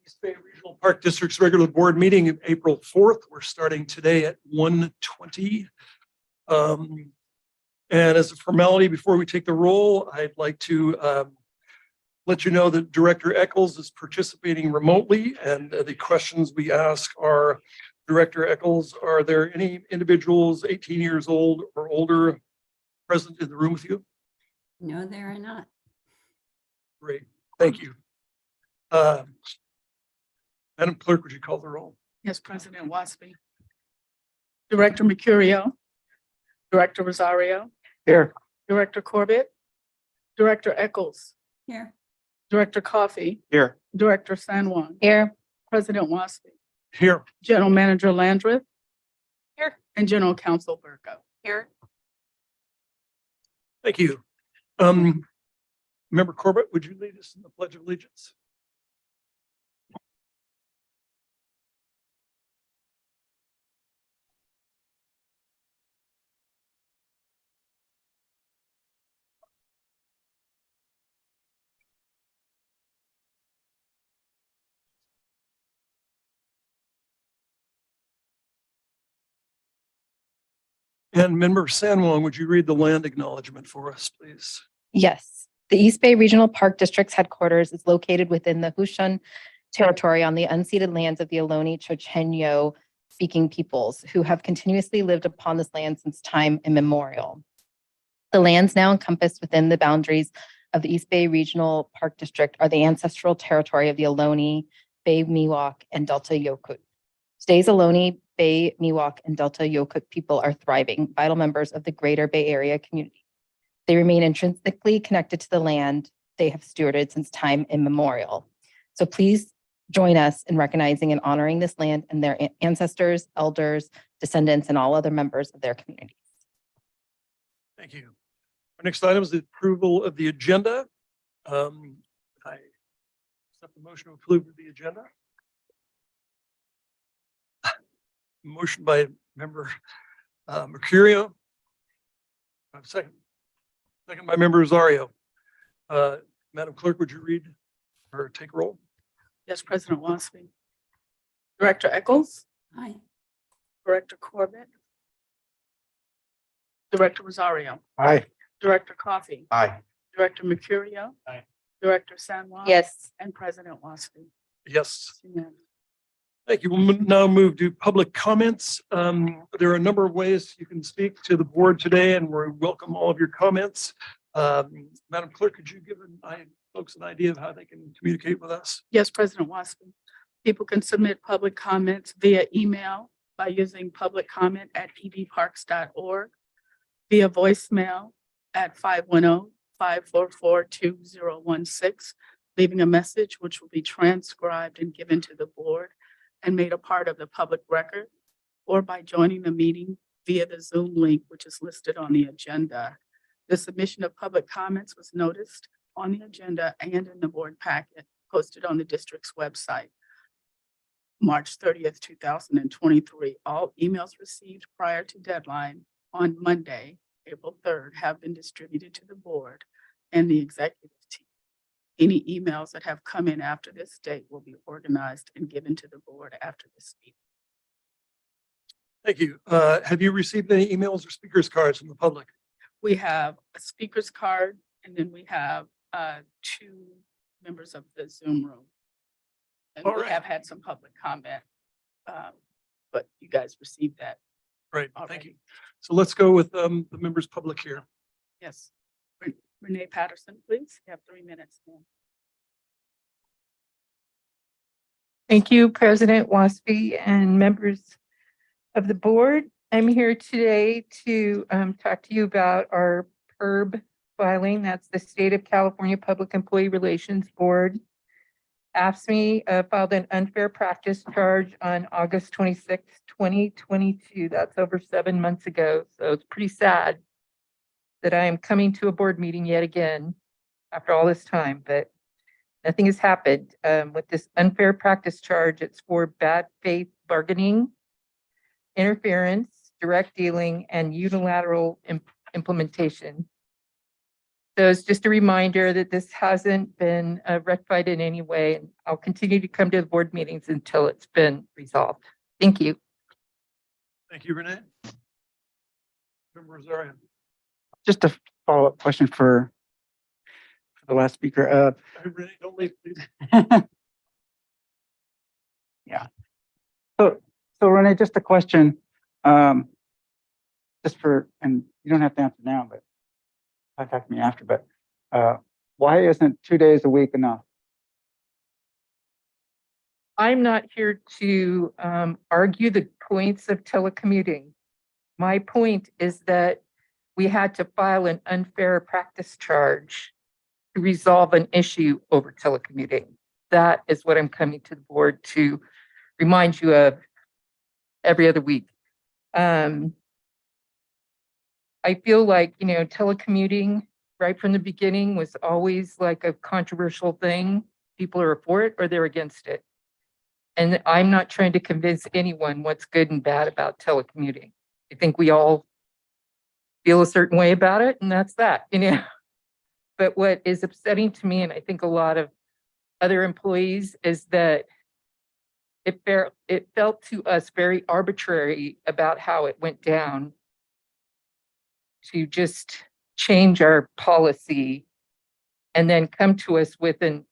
East Bay Regional Park District's regular board meeting of April 4th. We're starting today at 1:20. And as a formality, before we take the roll, I'd like to let you know that Director Eccles is participating remotely, and the questions we ask are, Director Eccles, are there any individuals 18 years old or older present in the room with you? No, there are not. Great, thank you. Madam Clerk, would you call the roll? Yes, President Waspy. Director Mercurio. Director Rosario. Here. Director Corbett. Director Eccles. Here. Director Coffey. Here. Director San Juan. Here. President Waspy. Here. General Manager Landreth. Here. And General Counsel Burko. Here. Thank you. Member Corbett, would you lead us in the Pledge of Allegiance? And Member San Juan, would you read the land acknowledgement for us, please? Yes, the East Bay Regional Park District's headquarters is located within the Hushan territory on the unceded lands of the Ohlone Chochenyo speaking peoples who have continuously lived upon this land since time immemorial. The lands now encompassed within the boundaries of the East Bay Regional Park District are the ancestral territory of the Ohlone, Bay Miwok, and Delta Yokut. Today's Ohlone, Bay Miwok, and Delta Yokut people are thriving, vital members of the greater Bay Area community. They remain intrinsically connected to the land they have stewarded since time immemorial. So please join us in recognizing and honoring this land and their ancestors, elders, descendants, and all other members of their communities. Thank you. Our next item is the approval of the agenda. I accept the motion to approve the agenda. Motion by Member Mercurio. Second by Member Rosario. Madam Clerk, would you read or take roll? Yes, President Waspy. Director Eccles. Aye. Director Corbett. Director Rosario. Aye. Director Coffey. Aye. Director Mercurio. Aye. Director San Juan. Yes. And President Waspy. Yes. Unanimous. Thank you. We'll now move to public comments. There are a number of ways you can speak to the board today, and we welcome all of your comments. Madam Clerk, could you give folks an idea of how they can communicate with us? Yes, President Waspy. People can submit public comments via email by using publiccomment@edparks.org, via voicemail at 510-544-2016, leaving a message which will be transcribed and given to the board and made a part of the public record, or by joining the meeting via the Zoom link, which is listed on the agenda. The submission of public comments was noticed on the agenda and in the board packet posted on the district's website, March 30th, 2023. All emails received prior to deadline on Monday, April 3rd, have been distributed to the board and the executive team. Any emails that have come in after this date will be organized and given to the board after this meeting. Thank you. Have you received any emails or speakers cards from the public? We have a speaker's card, and then we have 2 members of the Zoom room. And All we right. have had some public comment, but you guys received that. Great, All thank right. you. So let's go with the members public here. Yes. Renee Patterson, please. You have 3 minutes now. Thank you, President Waspy and members of the board. I'm here today to talk to you about our PERB filing. That's the State of California Public Employee Relations Board. AFSCME filed an unfair practice charge on August 26, 2022. That's over 7 months ago. So it's pretty sad that I am coming to a board meeting yet again after all this time, but nothing has happened. With this unfair practice charge, it's for bad faith bargaining, interference, direct dealing, and unilateral implementation. So it's just a reminder that this hasn't been rectified in any way. And I'll continue to come to the board meetings until it's been resolved. Thank you. Thank you, Renee. Member Rosario. Just a follow-up question for the last speaker. Renee, don't leave, please. Yeah. So Renee, just a question, just for, and you don't have to answer now, but contact me after, but, why isn't 2 days a week enough? I'm not here to argue the points of telecommuting. My point is that we had to file an unfair practice charge to resolve an issue over telecommuting. That is what I'm coming to the board to remind you of every other week. I feel like, telecommuting right from the beginning was always like a controversial thing. People are for it or they're against it. And I'm not trying to convince anyone what's good and bad about telecommuting. I think we all feel a certain way about it, and that's that. But what is upsetting to me, and I think a lot of other employees, is that it felt to us very arbitrary about how it went down to just change our policy and then come to us with an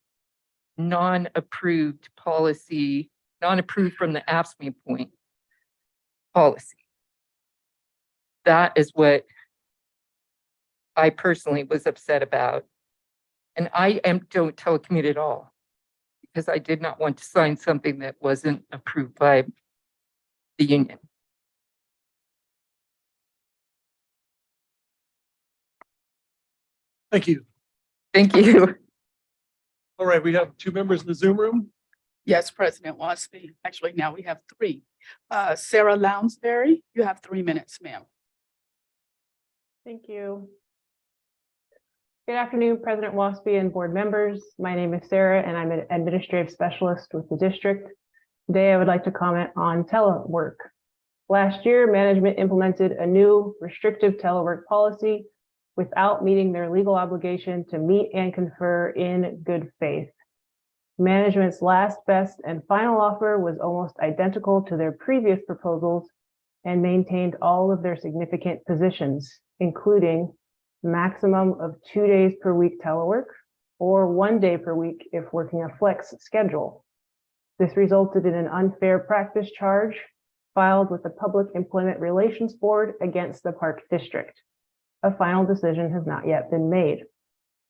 non-approved policy, non-approved from the AFSCME point policy. That is what I personally was upset about. And I don't telecommute at all because I did not want to sign something that wasn't approved by the union. Thank you. Thank you. All right, we have 2 members in the Zoom room. Yes, President Wasby. Actually, now we have 3. Sarah Lounsbury, you have 3 minutes, ma'am. Thank you. Good afternoon, President Wasby and board members. My name is Sarah and I'm an administrative specialist with the district. Today, I would like to comment on telework. Last year, management implemented a new restrictive telework policy without meeting their legal obligation to meet and confer in good faith. Management's last, best, and final offer was almost identical to their previous proposals and maintained all of their significant positions, including maximum of 2 days per week telework or 1 day per week if working a flex schedule. This resulted in an unfair practice charge filed with the Public Employment Relations Board against the Park District. A final decision has not yet been made.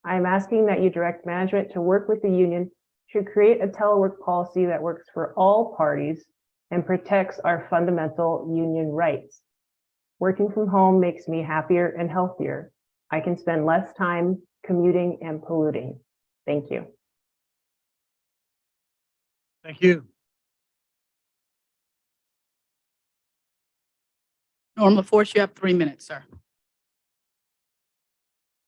I am asking that you direct management to work with the union to create a telework policy that works for all parties and protects our fundamental union rights. Working from home makes me happier and healthier. I can spend less time commuting and polluting. Thank you. Thank you. Norm LaForce, you have 3 minutes, sir.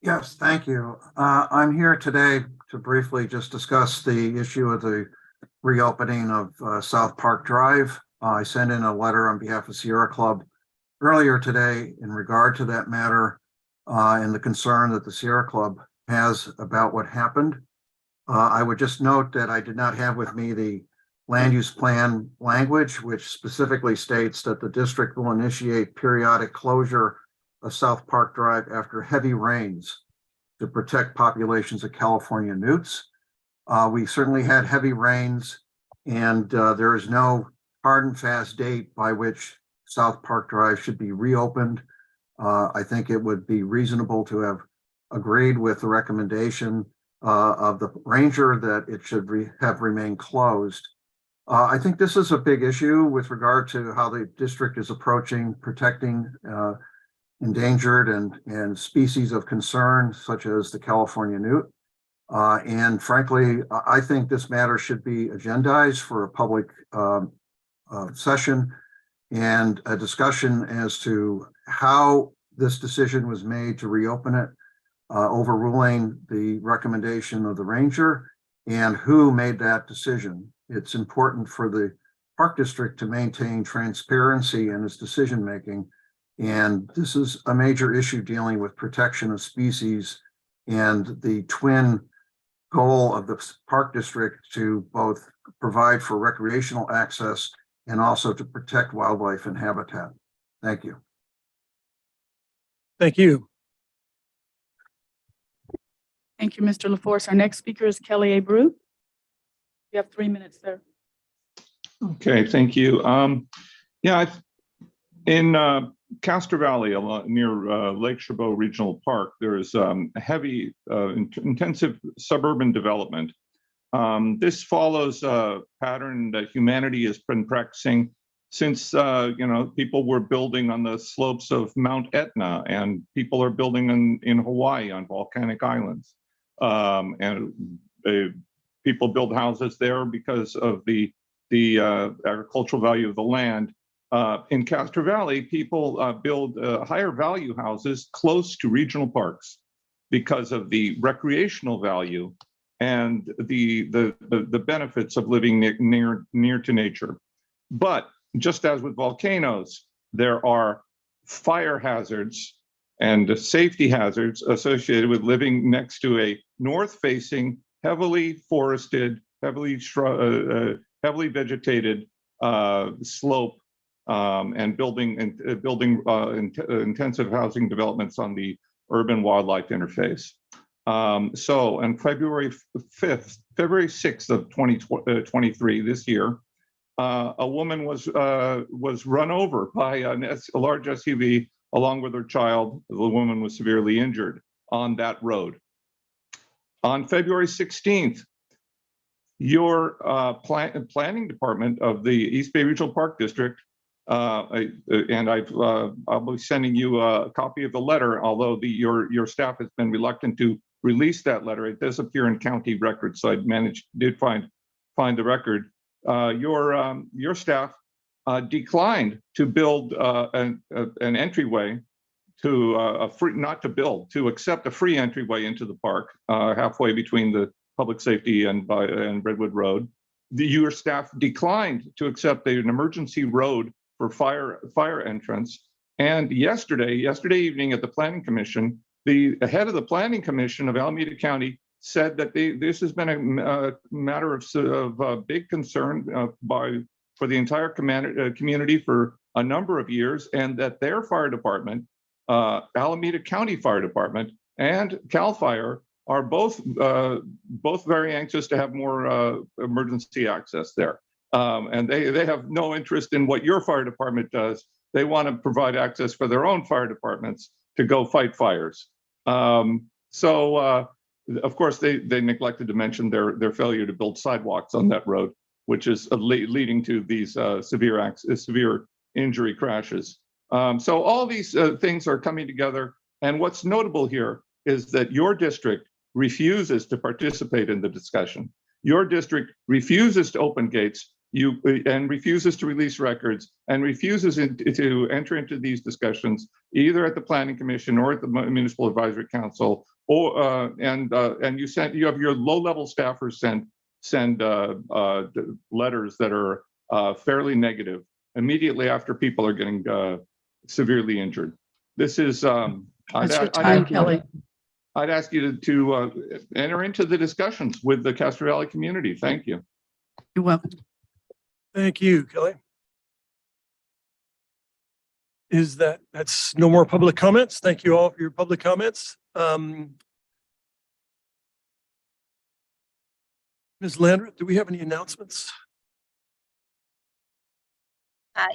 Yes, thank you. I'm here today to briefly just discuss the issue of the reopening of South Park Drive. I sent in a letter on behalf of Sierra Club earlier today in regard to that matter and the concern that the Sierra Club has about what happened. I would just note that I did not have with me the land use plan language, which specifically states that the district will initiate periodic closure of South Park Drive after heavy rains to protect populations of California newts. We certainly had heavy rains, and there is no hard and fast date by which South Park Drive should be reopened. I think it would be reasonable to have agreed with the recommendation of the ranger that it should have remained closed. I think this is a big issue with regard to how the district is approaching protecting endangered and species of concern, such as the California newt. And frankly, I think this matter should be agendized for a public session and a discussion as to how this decision was made to reopen it, overruling the recommendation of the ranger, and who made that decision. It's important for the Park District to maintain transparency in its decision-making. And this is a major issue dealing with protection of species and the twin goal of the park district to both provide for recreational access and also to protect wildlife and habitat. Thank you. Thank you. Thank you, Mr. LaForce. Our next speaker is Kelly A. Brew. You have 3 minutes, sir. Okay, thank you. In Castro Valley, near Lake Chabot Regional Park, there is heavy, intensive suburban development. This follows a pattern that humanity has been practicing since people were building on the slopes of Mount Etna, and people are building in Hawaii on volcanic islands, people build houses there because of the agricultural value of the land. In Castro Valley, people build higher value houses close to regional parks because of the recreational value and the benefits of living near to nature. But just as with volcanoes, there are fire hazards and safety hazards associated with living next to a north-facing, heavily forested, heavily vegetated slope, and building intensive housing developments on the urban wildlife interface. So on February 6th of 2023, this year, a woman was run over by a large SUV along with her child. The woman was severely injured on that road. On February 16th, your planning department of the East Bay Regional Park District, I'll be sending you a copy of the letter, although your staff has been reluctant to release that letter. It does appear in county records, so I did find the record. Your staff declined to build an entryway to accept a free entryway into the park halfway between the public safety and Redwood Road. Your staff declined to accept an emergency road for fire entrance. And yesterday evening at the Planning Commission, the head of the Planning Commission of Alameda County said that this has been a matter of big concern for the entire community for a number of years, and that their fire department, Alameda County Fire Department and CAL FIRE, are both very anxious to have more emergency access there. And they have no interest in what your fire department does. They want to provide access for their own fire departments to go fight fires. Of course, they neglected to mention their failure to build sidewalks on that road, which is leading to these severe injury crashes. So all these things are coming together. And what's notable here is that your district refuses to participate in the discussion. Your district refuses to open gates and refuses to release records and refuses to enter into these discussions, either at the Planning Commission or at the Municipal Advisory Council, or and you have your low-level staffers send letters that are fairly negative immediately after people are getting severely injured. This is That's your time, Kelly. I'd ask you to enter into the discussions with the Castro Valley community. Thank you. You're welcome. Thank you, Kelly. That's no more public comments. Thank you all for your public comments. Ms. Landreth, do we have any announcements?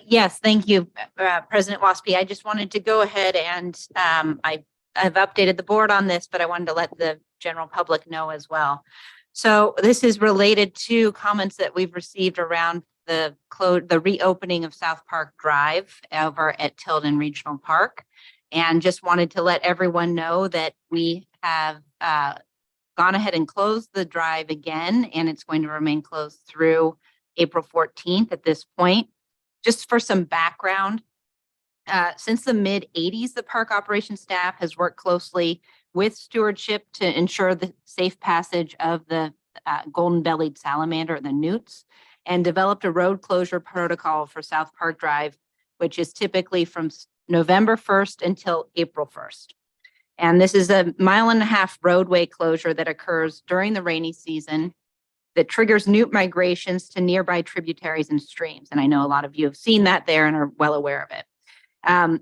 Yes, thank you, President Waspy. I just wanted to go ahead and I've updated the board on this, but I wanted to let the general public know as well. So this is related to comments that we've received around the reopening of South Park Drive over at Tilden Regional Park. And just wanted to let everyone know that we have gone ahead and closed the drive again, and it's going to remain closed through April 14th at this point. Just for some background, since the mid-'80s, the park operations staff has worked closely with stewardship to ensure the safe passage of the golden-bellied salamander, the newts, and developed a road closure protocol for South Park Drive, which is typically from November 1st until April 1st. And this is a 1.5 mile roadway closure that occurs during the rainy season that triggers newt migrations to nearby tributaries and streams. And I know a lot of you have seen that there and are well aware of it.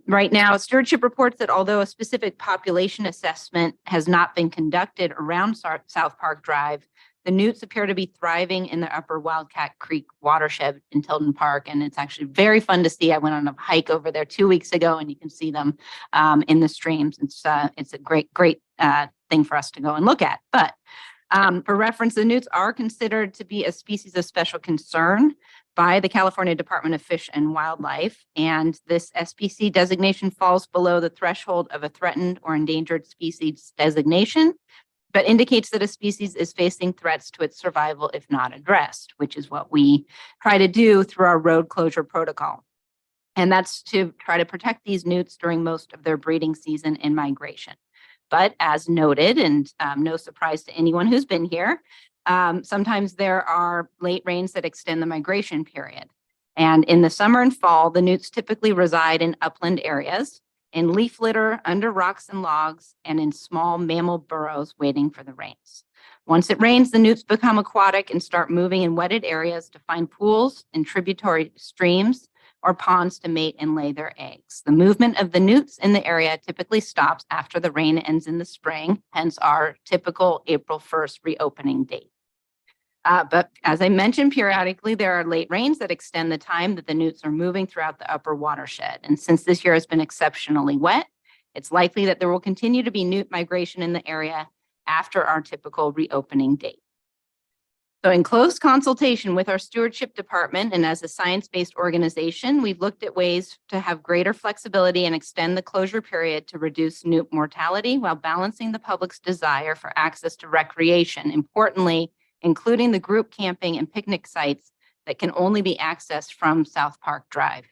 Right now, stewardship reports that although a specific population assessment has not been conducted around South Park Drive, the newts appear to be thriving in the upper Wildcat Creek watershed in Tilden Park. And it's actually very fun to see. I went on a hike over there 2 weeks ago and you can see them in the streams. It's a great thing for us to go and look at. But for reference, the newts are considered to be a species of special concern by the California Department of Fish and Wildlife. And this SPC designation falls below the threshold of a threatened or endangered species designation, but indicates that a species is facing threats to its survival if not addressed, which is what we try to do through our road closure protocol. And that's to try to protect these newts during most of their breeding season and migration. But as noted, and no surprise to anyone who's been here, sometimes there are late rains that extend the migration period. And in the summer and fall, the newts typically reside in upland areas, in leaf litter, under rocks and logs, and in small mammal burrows waiting for the rains. Once it rains, the newts become aquatic and start moving in wetted areas to find pools and tributary streams or ponds to mate and lay their eggs. The movement of the newts in the area typically stops after the rain ends in the spring, hence our typical April 1st reopening date. But as I mentioned, periodically there are late rains that extend the time that the newts are moving throughout the upper watershed. And since this year has been exceptionally wet, it's likely that there will continue to be newt migration in the area after our typical reopening date. So in close consultation with our stewardship department and as a science-based organization, we've looked at ways to have greater flexibility and extend the closure period to reduce newt mortality while balancing the public's desire for access to recreation, importantly, including the group camping and picnic sites that can only be accessed from South Park Drive.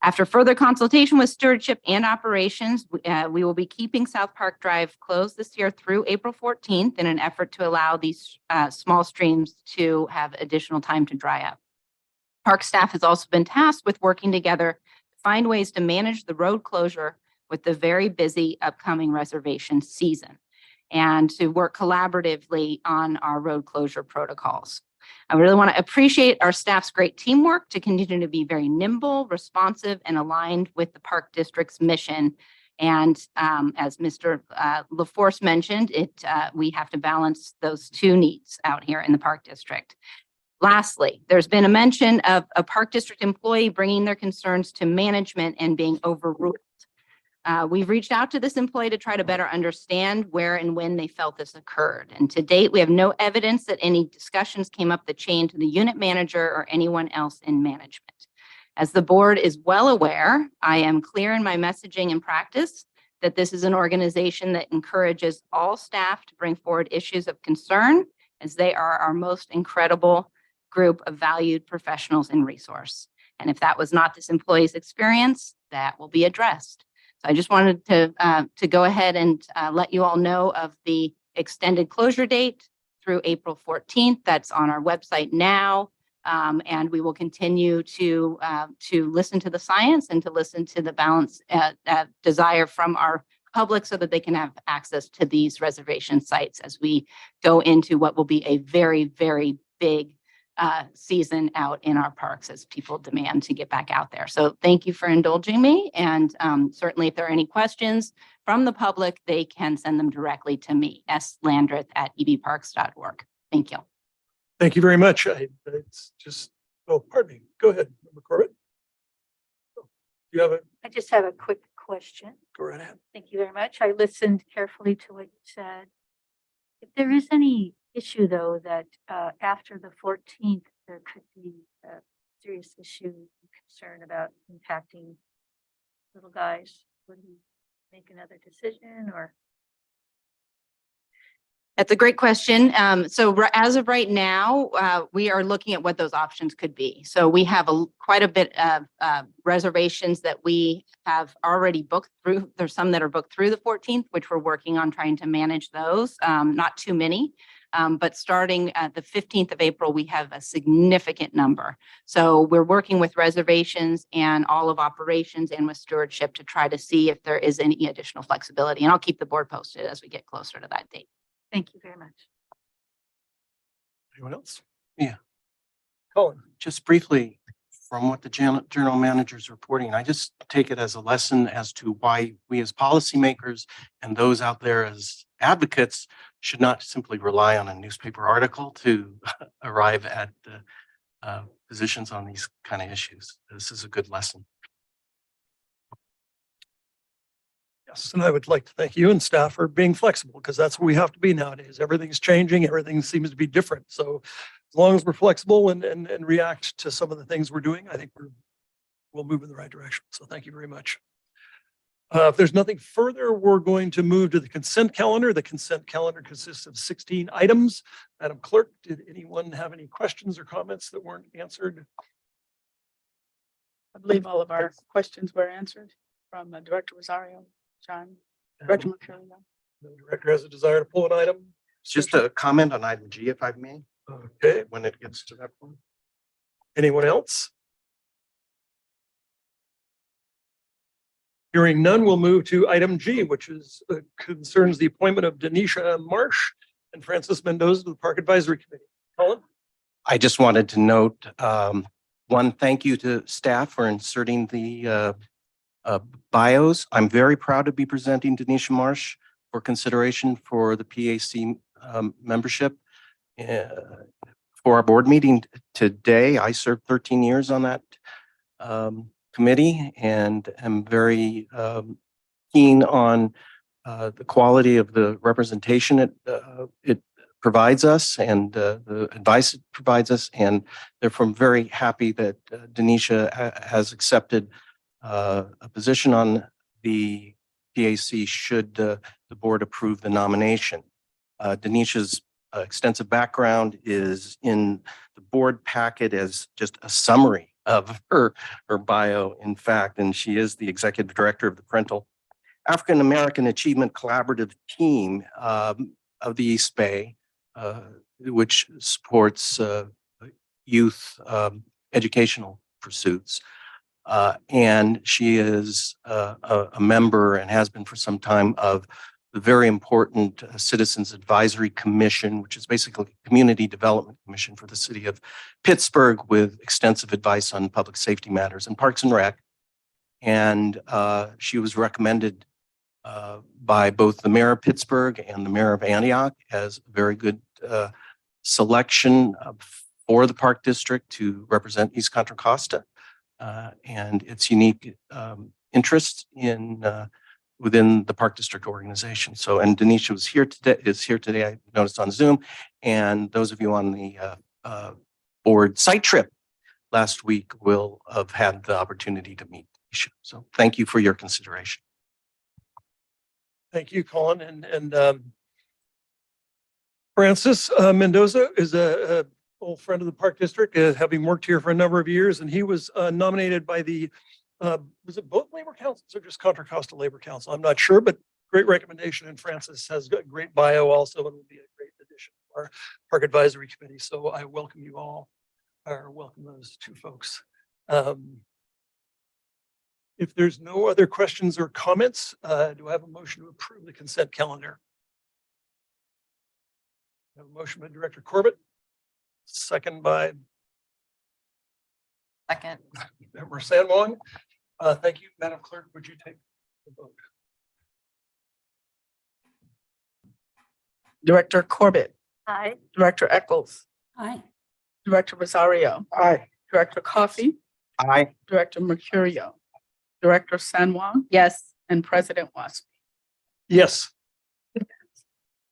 After further consultation with stewardship and operations, we will be keeping South Park Drive closed this year through April 14th in an effort to allow these small streams to have additional time to dry up. Park staff has also been tasked with working together to find ways to manage the road closure with the very busy upcoming reservation season and to work collaboratively on our road closure protocols. I really want to appreciate our staff's great teamwork to continue to be very nimble, responsive, and aligned with the Park District's mission. And as Mr. LaForce mentioned, we have to balance those two needs out here in the Park District. Lastly, there's been a mention of a Park District employee bringing their concerns to management and being overruled. We've reached out to this employee to try to better understand where and when they felt this occurred. And to date, we have no evidence that any discussions came up the chain to the unit manager or anyone else in management. As the board is well aware, I am clear in my messaging and practice that this is an organization that encourages all staff to bring forward issues of concern, as they are our most incredible group of valued professionals and resource. And if that was not this employee's experience, that will be addressed. I just wanted to go ahead and let you all know of the extended closure date through April 14th. That's on our website now. And we will continue to listen to the science and to listen to the balance desire from our public so that they can have access to these reservation sites as we go into what will be a very, very big season out in our parks as people demand to get back out there. So thank you for indulging me. And certainly if there are any questions from the public, they can send them directly to me, slandreth@ebparks.org. Thank you. Thank you very much. It's just, oh, pardon me. Go ahead, Member Corbett. You have a, I just have a quick question. go right ahead. Thank you very much. I listened carefully to what you said. If there is any issue, though, that after the 14th, there could be a serious issue and concern about impacting little guys, would he make another decision or? That's a great question. As of right now, we are looking at what those options could be. So we have quite a bit of reservations that we have already booked through. There's some that are booked through the 14th, which we're working on trying to manage those. Not too many. But starting at the 15th of April, we have a significant number. So we're working with reservations and all of operations and with stewardship to try to see if there is any additional flexibility. And I'll keep the board posted as we get closer to that date. Thank you very much. Anyone else? Yeah. Colin? Just briefly, from what the general manager is reporting, I just take it as a lesson as to why we as policymakers and those out there as advocates should not simply rely on a newspaper article to arrive at positions on these kind of issues. This is a good lesson. Yes, and I would like to thank you and staff for being flexible, because that's what we have to be nowadays. Everything's changing, everything seems to be different. So as long as we're flexible and react to some of the things we're doing, I think we'll move in the right direction. So thank you very much. If there's nothing further, we're going to move to the consent calendar. The consent calendar consists of 16 items. Madam Clerk, did anyone have any questions or comments that weren't answered? I believe all of our questions were answered from Director Rosario, John, Director Mercurio. The director has a desire to pull an item. Just a comment on item G, if I may, Okay, when it gets to that point. anyone else? Hearing none, we'll move to item G, which is concerns the appointment of Denisha Marsh and Francis Mendoza to the Park Advisory Committee. Colin? I just wanted to note, one, thank you to staff for inserting the bios. I'm very proud to be presenting Denisha Marsh for consideration for the PAC membership for our board meeting today. I served 13 years on that committee and am very keen on the quality of the representation it provides us and the advice it provides us. And therefore, I'm very happy that Denisha has accepted a position on the PAC should the board approve the nomination. Denisha's extensive background is in the board packet as just a summary of her bio, in fact, and she is the executive director of the Parental African American Achievement Collaborative Team of the East Bay, which supports youth educational pursuits. And she is a member and has been for some time of the very important Citizens Advisory Commission, which is basically a community development commission for the city of Pittsburgh with extensive advice on public safety matters and Parks and Rec. And she was recommended by both the mayor of Pittsburgh and the mayor of Antioch as a very good selection for the Park District to represent East Contra Costa and its unique interests in within the Park District organization. So, and Denisha is here today, I noticed on Zoom, and those of you on the board site trip last week will have had the opportunity to meet Denisha. So thank you for your consideration. Thank you, Colin. And Francis Mendoza is a old friend of the Park District, having worked here for a number of years, and he was nominated by the was it both labor councils or just Contra Costa Labor Council? I'm not sure, but great recommendation. And Francis has got a great bio also and will be a great addition to our Park Advisory Committee. So I welcome you all, or welcome those two folks. If there's no other questions or comments, do I have a motion to approve the consent calendar? I have a motion by Director Corbett, second by Member Sanwong. Thank you, Madam Clerk. Would you take the vote? Director Corbett, Aye. Director Eccles, Aye. Director Rosario, Aye. Director Coffey, Aye. Director Mercurio, Director Sanwong, Yes. and President Wasp. Yes.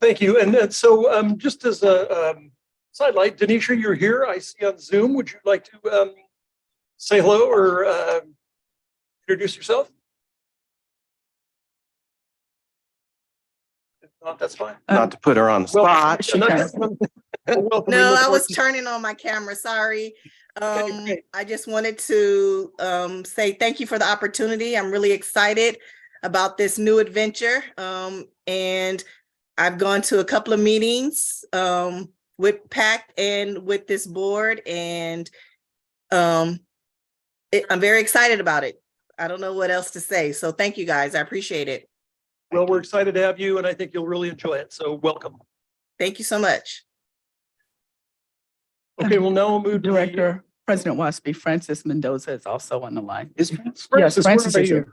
Thank you. And so just as a sidelight, Denisha, you're here. I see on Zoom. Would you like to say hello or introduce yourself? If not, that's fine. Not to put her on the Well, spot. No, I was turning on my camera, sorry. great. I just wanted to say thank you for the opportunity. I'm really excited about this new adventure. And I've gone to a couple of meetings with PAC and with this board, and I'm very excited about it. I don't know what else to say. So thank you guys. I appreciate it. Well, we're excited to have you, and I think you'll really enjoy it. So welcome. Thank you so much. Okay, well, now we'll move to the- Director, President Waspy, Francis Mendoza is also on the line. Is Yes, Francis, where Francis are is you?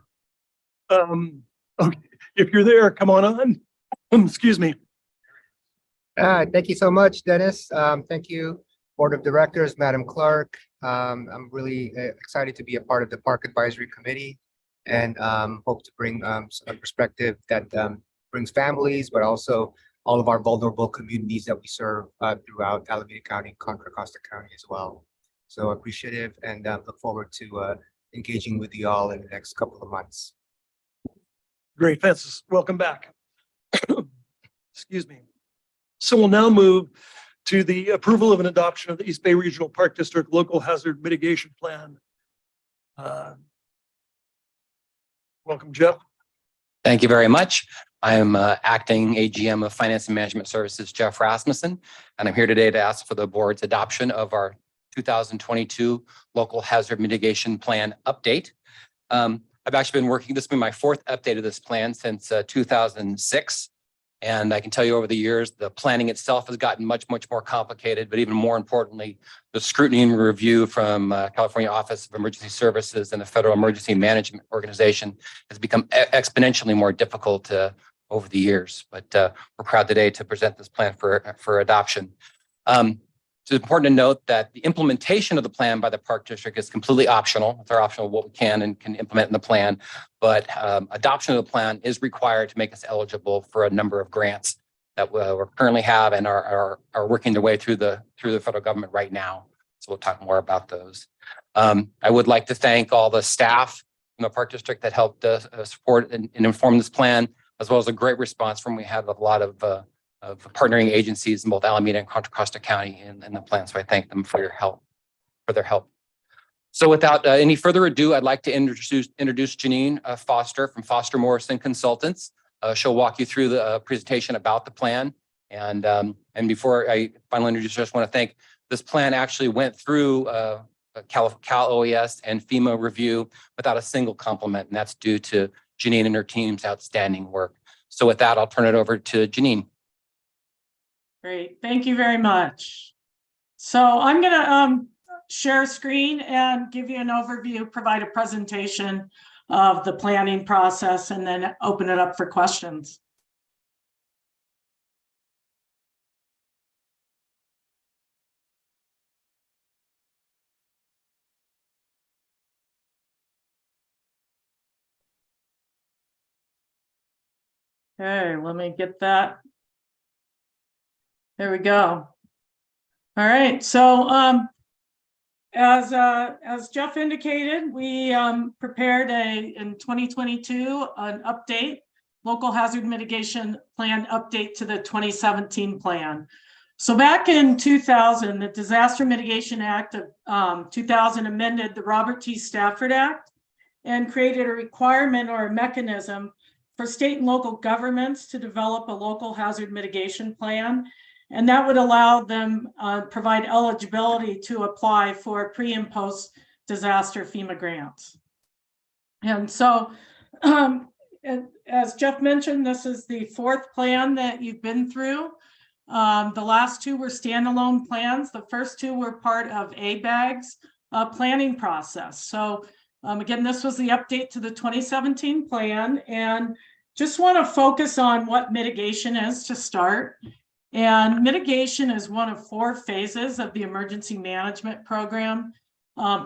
Okay, if you're there, come on on. Excuse me. Thank you so much, Dennis. Thank you, Board of Directors, Madam Clerk. I'm really excited to be a part of the Park Advisory Committee and hope to bring some perspective that brings families, but also all of our vulnerable communities that we serve throughout Alameda County and Contra Costa County as well. So appreciative and look forward to engaging with you all in the next couple of months. Great, Francis, welcome back. Excuse me. So we'll now move to the approval of an adoption of the East Bay Regional Park District Local Hazard Mitigation Plan. Welcome, Jeff. Thank you very much. I am acting AGM of Finance and Management Services, Jeff Rasmussen, and I'm here today to ask for the board's adoption of our 2022 Local Hazard Mitigation Plan update. I've actually been working, this will be my fourth update of this plan since 2006. And I can tell you over the years, the planning itself has gotten much, much more complicated, but even more importantly, the scrutiny and review from California Office of Emergency Services and the Federal Emergency Management Organization has become exponentially more difficult over the years. But we're proud today to present this plan for adoption. It's important to note that the implementation of the plan by the Park District is completely optional. It's our optional what we can and can implement in the plan, but adoption of the plan is required to make us eligible for a number of grants that we currently have and are working their way through the federal government right now. So we'll talk more about those. I would like to thank all the staff from the Park District that helped support and inform this plan, as well as a great response from we have a lot of partnering agencies in both Alameda and Contra Costa County in the plan. So I thank them for their help. So without any further ado, I'd like to introduce Janine Foster from Foster Morrison Consultants. She'll walk you through the presentation about the plan. And before I finally introduce her, I just want to thank this plan actually went through Cal OES and FEMA review without a single compliment. And that's due to Janine and her team's outstanding work. So with that, I'll turn it over to Janine. Great, thank you very much. So I'm going to share screen and give you an overview, provide a presentation of the planning process, and then open it up for questions. Okay, let me get that. There we go. All right, so as Jeff indicated, we prepared in 2022 an update, local hazard mitigation plan update to the 2017 plan. So back in 2000, the Disaster Mitigation Act of 2000 amended the Robert T. Stafford Act and created a requirement or a mechanism for state and local governments to develop a local hazard mitigation plan. And that would allow them provide eligibility to apply for pre and post disaster FEMA grants. And so, as Jeff mentioned, this is the fourth plan that you've been through. The last two were standalone plans. The first two were part of ABAG's planning process. So again, this was the update to the 2017 plan, and just want to focus on what mitigation is to start. And mitigation is one of 4 phases of the emergency management program.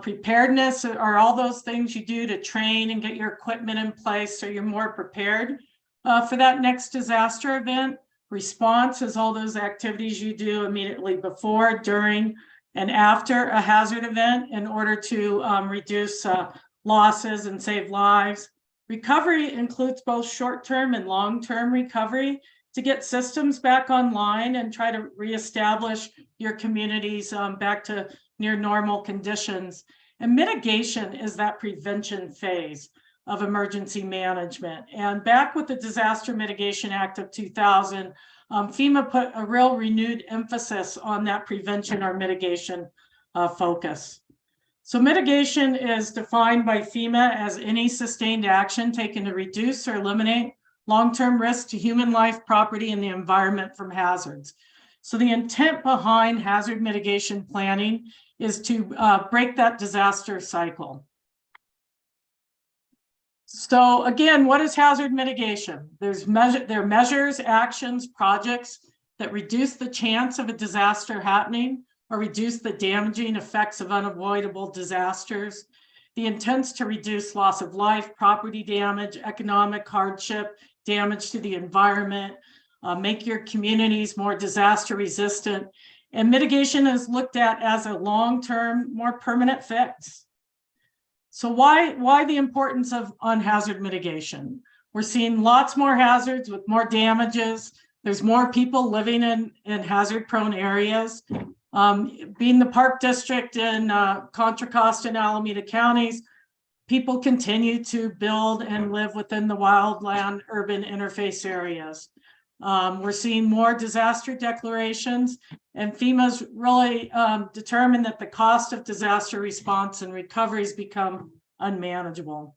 Preparedness are all those things you do to train and get your equipment in place so you're more prepared for that next disaster event. Response is all those activities you do immediately before, during, and after a hazard event in order to reduce losses and save lives. Recovery includes both short-term and long-term recovery to get systems back online and try to reestablish your communities back to near normal conditions. And mitigation is that prevention phase. of emergency management. And back with the Disaster Mitigation Act of 2000, FEMA put a real renewed emphasis on that prevention or mitigation focus. So mitigation is defined by FEMA as any sustained action taken to reduce or eliminate long-term risk to human life, property, and the environment from hazards. So the intent behind hazard mitigation planning is to break that disaster cycle. So again, what is hazard mitigation? There are measures, actions, projects that reduce the chance of a disaster happening or reduce the damaging effects of unavoidable disasters. The intent's to reduce loss of life, property damage, economic hardship, damage to the environment, make your communities more disaster resistant. And mitigation is looked at as a long-term, more permanent fix. So why the importance on hazard mitigation? We're seeing lots more hazards with more damages. There's more people living in hazard-prone areas. Being the Park District in Contra Costa and Alameda counties, people continue to build and live within the wildland-urban interface areas. We're seeing more disaster declarations, and FEMA's really determined that the cost of disaster response and recoveries become unmanageable.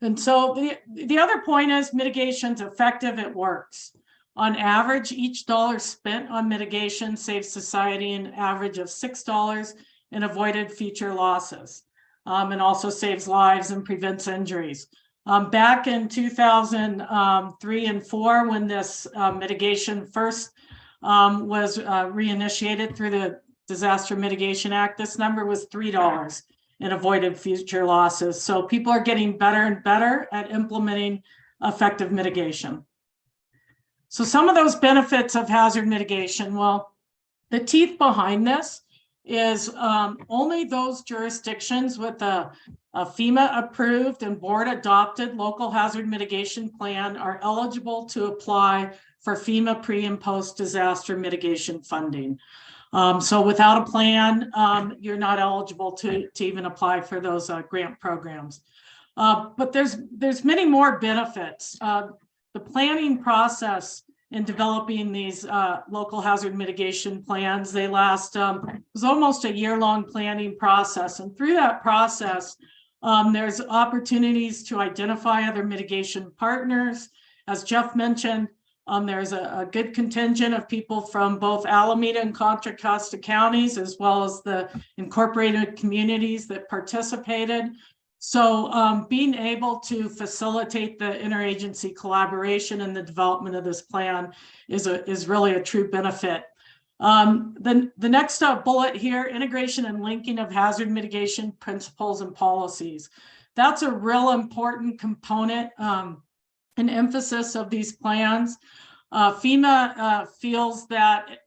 And so the other point is mitigation's effective, it works. On average, each dollar spent on mitigation saves society an average of $6 in avoided future losses, and also saves lives and prevents injuries. Back in 2003 and 4, when this mitigation first was reinitiated through the Disaster Mitigation Act, this number was $3 in avoided future losses. So people are getting better and better at implementing effective mitigation. So some of those benefits of hazard mitigation, well, the teeth behind this is only those jurisdictions with a FEMA approved and board adopted local hazard mitigation plan are eligible to apply for FEMA pre and post disaster mitigation funding. So without a plan, you're not eligible to even apply for those grant programs. But there's many more benefits. The planning process in developing these local hazard mitigation plans, they last, it was almost a year-long planning process. And through that process, there's opportunities to identify other mitigation partners. As Jeff mentioned, there's a good contingent of people from both Alameda and Contra Costa counties, as well as the incorporated communities that participated. So being able to facilitate the interagency collaboration and the development of this plan is really a true benefit. The next bullet here, integration and linking of hazard mitigation principles and policies. That's a real important component and emphasis of these plans. FEMA feels that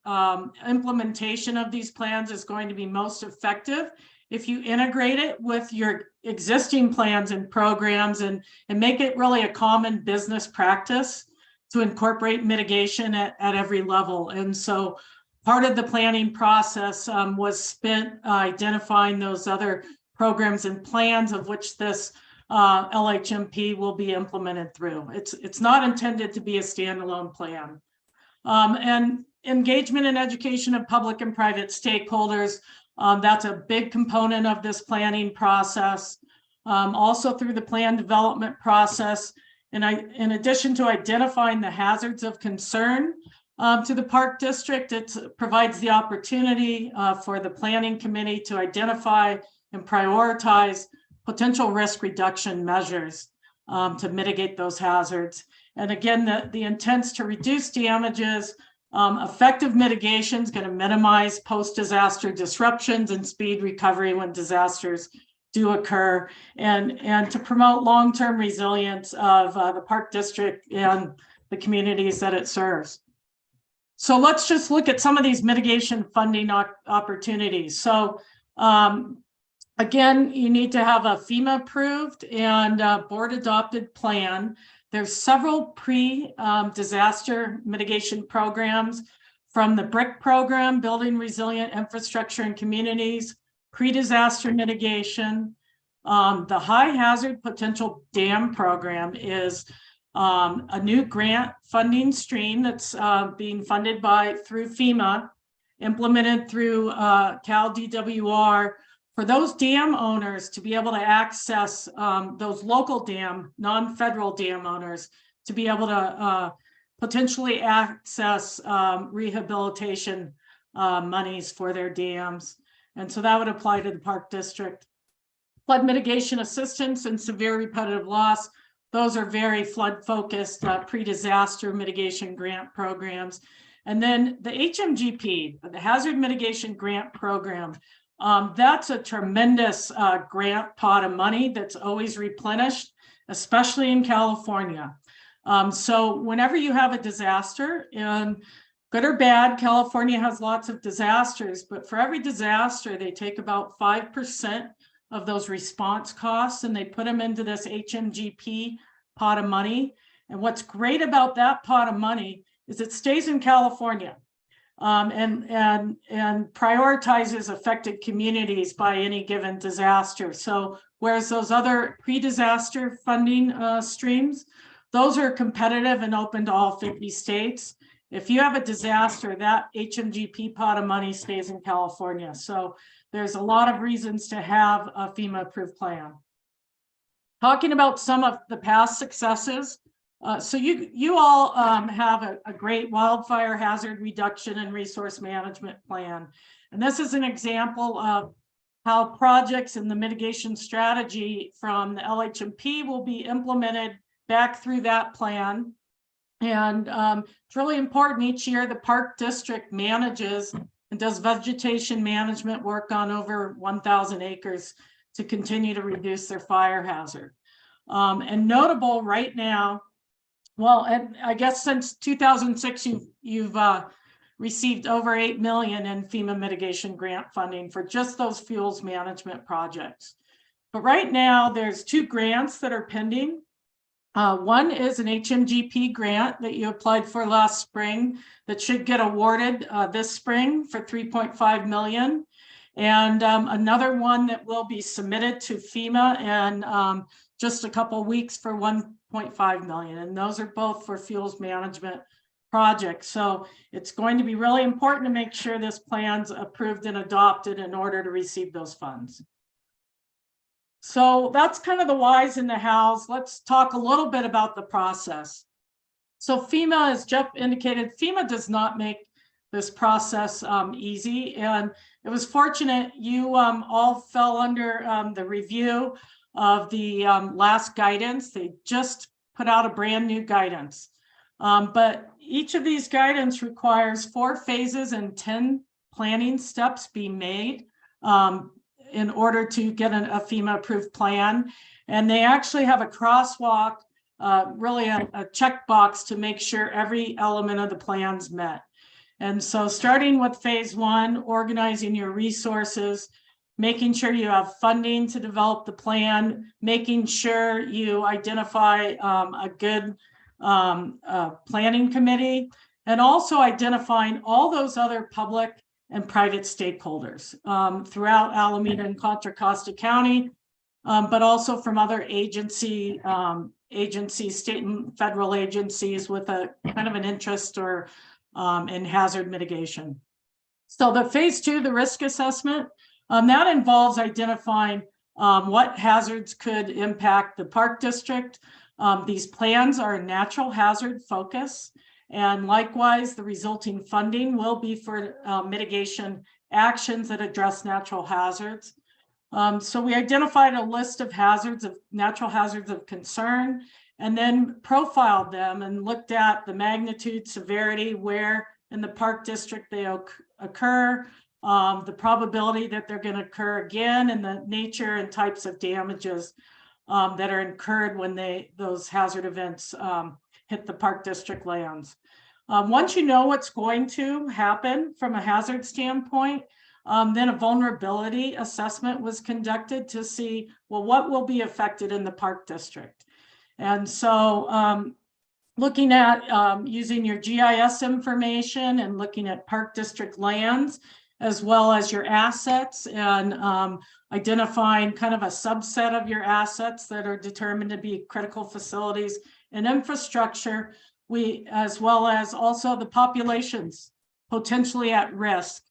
implementation of these plans is going to be most effective if you integrate it with your existing plans and programs and make it really a common business practice to incorporate mitigation at every level. And so part of the planning process was spent identifying those other programs and plans of which this LHMP will be implemented through. It's not intended to be a standalone plan. And engagement and education of public and private stakeholders, that's a big component of this planning process. Also through the plan development process, and in addition to identifying the hazards of concern to the Park District, it provides the opportunity for the planning committee to identify and prioritize potential risk reduction measures to mitigate those hazards. And again, the intent's to reduce damages. Effective mitigation is going to minimize post-disaster disruptions and speed recovery when disasters do occur, and to promote long-term resilience of the Park District and the communities that it serves. So let's just look at some of these mitigation funding opportunities. So again, you need to have a FEMA approved and board adopted plan. There's several pre-disaster mitigation programs, from the BRIC program, Building Resilient Infrastructure in Communities, pre-disaster mitigation, The High Hazard Potential Dam Program is a new grant funding stream that's being funded through FEMA, implemented through Cal DWR, for those dam owners to be able to access those local dam, non-federal dam owners to be able to potentially access rehabilitation monies for their dams. And so that would apply to the Park District. Flood mitigation assistance and severe repetitive loss. Those are very flood focused pre-disaster mitigation grant programs. And then the HMGP, the Hazard Mitigation Grant Program, that's a tremendous grant pot of money that's always replenished, especially in California. So whenever you have a disaster, and good or bad, California has lots of disasters, but for every disaster, they take about 5% of those response costs and they put them into this HMGP pot of money. And what's great about that pot of money is it stays in California. And prioritizes affected communities by any given disaster. So whereas those other pre-disaster funding streams, those are competitive and open to all 50 states. If you have a disaster, that HMGP pot of money stays in California. So there's a lot of reasons to have a FEMA approved plan. Talking about some of the past successes. So you all have a great wildfire hazard reduction and resource management plan. And this is an example of how projects in the mitigation strategy from the LHMP will be implemented back through that plan. And it's really important each year the Park District manages and does vegetation management work on over 1,000 acres to continue to reduce their fire hazard. And notable right now, well, and I guess since 2006, you've received over $8 million in FEMA mitigation grant funding for just those fuels management projects. But right now, there's 2 grants that are pending. One is an HMGP grant that you applied for last spring that should get awarded this spring for $3.5 million. And another one that will be submitted to FEMA and just a couple of weeks for $1.5 million. And those are both for fuels management projects. So it's going to be really important to make sure this plan's approved and adopted in order to receive those funds. So that's kind of the whys and the hows. Let's talk a little bit about the process. So FEMA, as Jeff indicated, FEMA does not make this process easy. And it was fortunate you all fell under the review of the last guidance. They just put out a brand new guidance. But each of these guidance requires 4 phases and 10 planning steps be made in order to get a FEMA approved plan. And they actually have a crosswalk, really a checkbox to make sure every element of the plan's met. And so starting with phase 1, organizing your resources, making sure you have funding to develop the plan, making sure you identify a good planning committee, and also identifying all those other public and private stakeholders throughout Alameda and Contra Costa County, but also from other agencies, state and federal agencies with a kind of an interest or in hazard mitigation. So the phase 2, the risk assessment, that involves identifying what hazards could impact the Park District. These plans are natural hazard focus, and likewise, the resulting funding will be for mitigation actions that address natural hazards. So we identified a list of natural hazards of concern, and then profiled them and looked at the magnitude, severity, where in the Park District they occur, the probability that they're going to occur again, and the nature and types of damages that are incurred when those hazard events hit the Park District lands. Once you know what's going to happen from a hazard standpoint, then a vulnerability assessment was conducted to see, well, what will be affected in the Park District? And so looking at using your GIS information and looking at Park District lands as well as your assets, and identifying kind of a subset of your assets that are determined to be critical facilities and infrastructure. We, as well as also the populations potentially at risk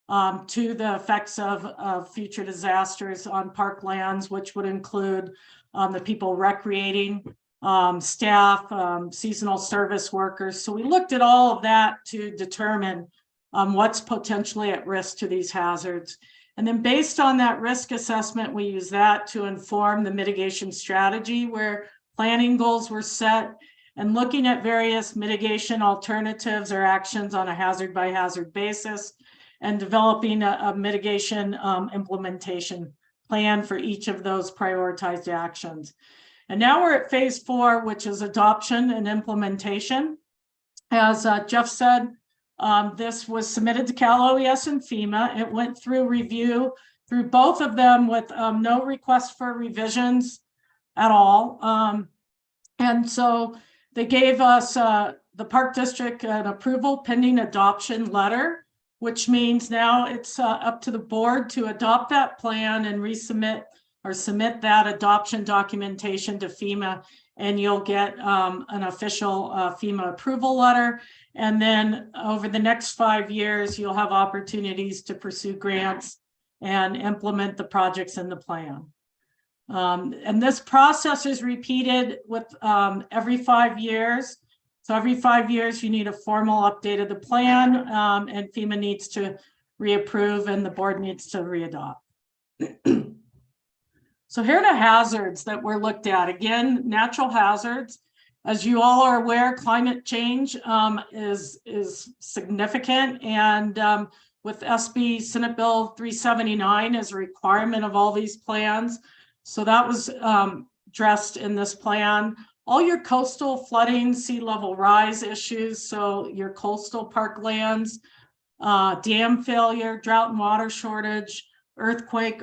to the effects of future disasters on park lands, which would include the people recreating, staff, seasonal service workers. So we looked at all of that to determine what's potentially at risk to these hazards. And then based on that risk assessment, we use that to inform the mitigation strategy, where planning goals were set and looking at various mitigation alternatives or actions on a hazard by hazard basis, and developing a mitigation implementation plan for each of those prioritized actions. And now we're at phase 4, which is adoption and implementation. As Jeff said, this was submitted to Cal OES and FEMA. It went through review through both of them with no request for revisions at all. And so they gave us, the Park District, an approval pending adoption letter, which means now it's up to the board to adopt that plan and resubmit or submit that adoption documentation to FEMA, and you'll get an official FEMA approval letter. And then over the next 5 years, you'll have opportunities to pursue grants and implement the projects in the plan. And this process is repeated with every 5 years. So every 5 years, you need a formal update of the plan, and FEMA needs to reapprove and the board needs to readopt. So here are the hazards that were looked at. Again, natural hazards. As you all are aware, climate change is significant, and with SB Senate Bill 379 as a requirement of all these plans. So that was addressed in this plan. All your coastal flooding, sea level rise issues, so your coastal parklands, dam failure, drought and water shortage, earthquake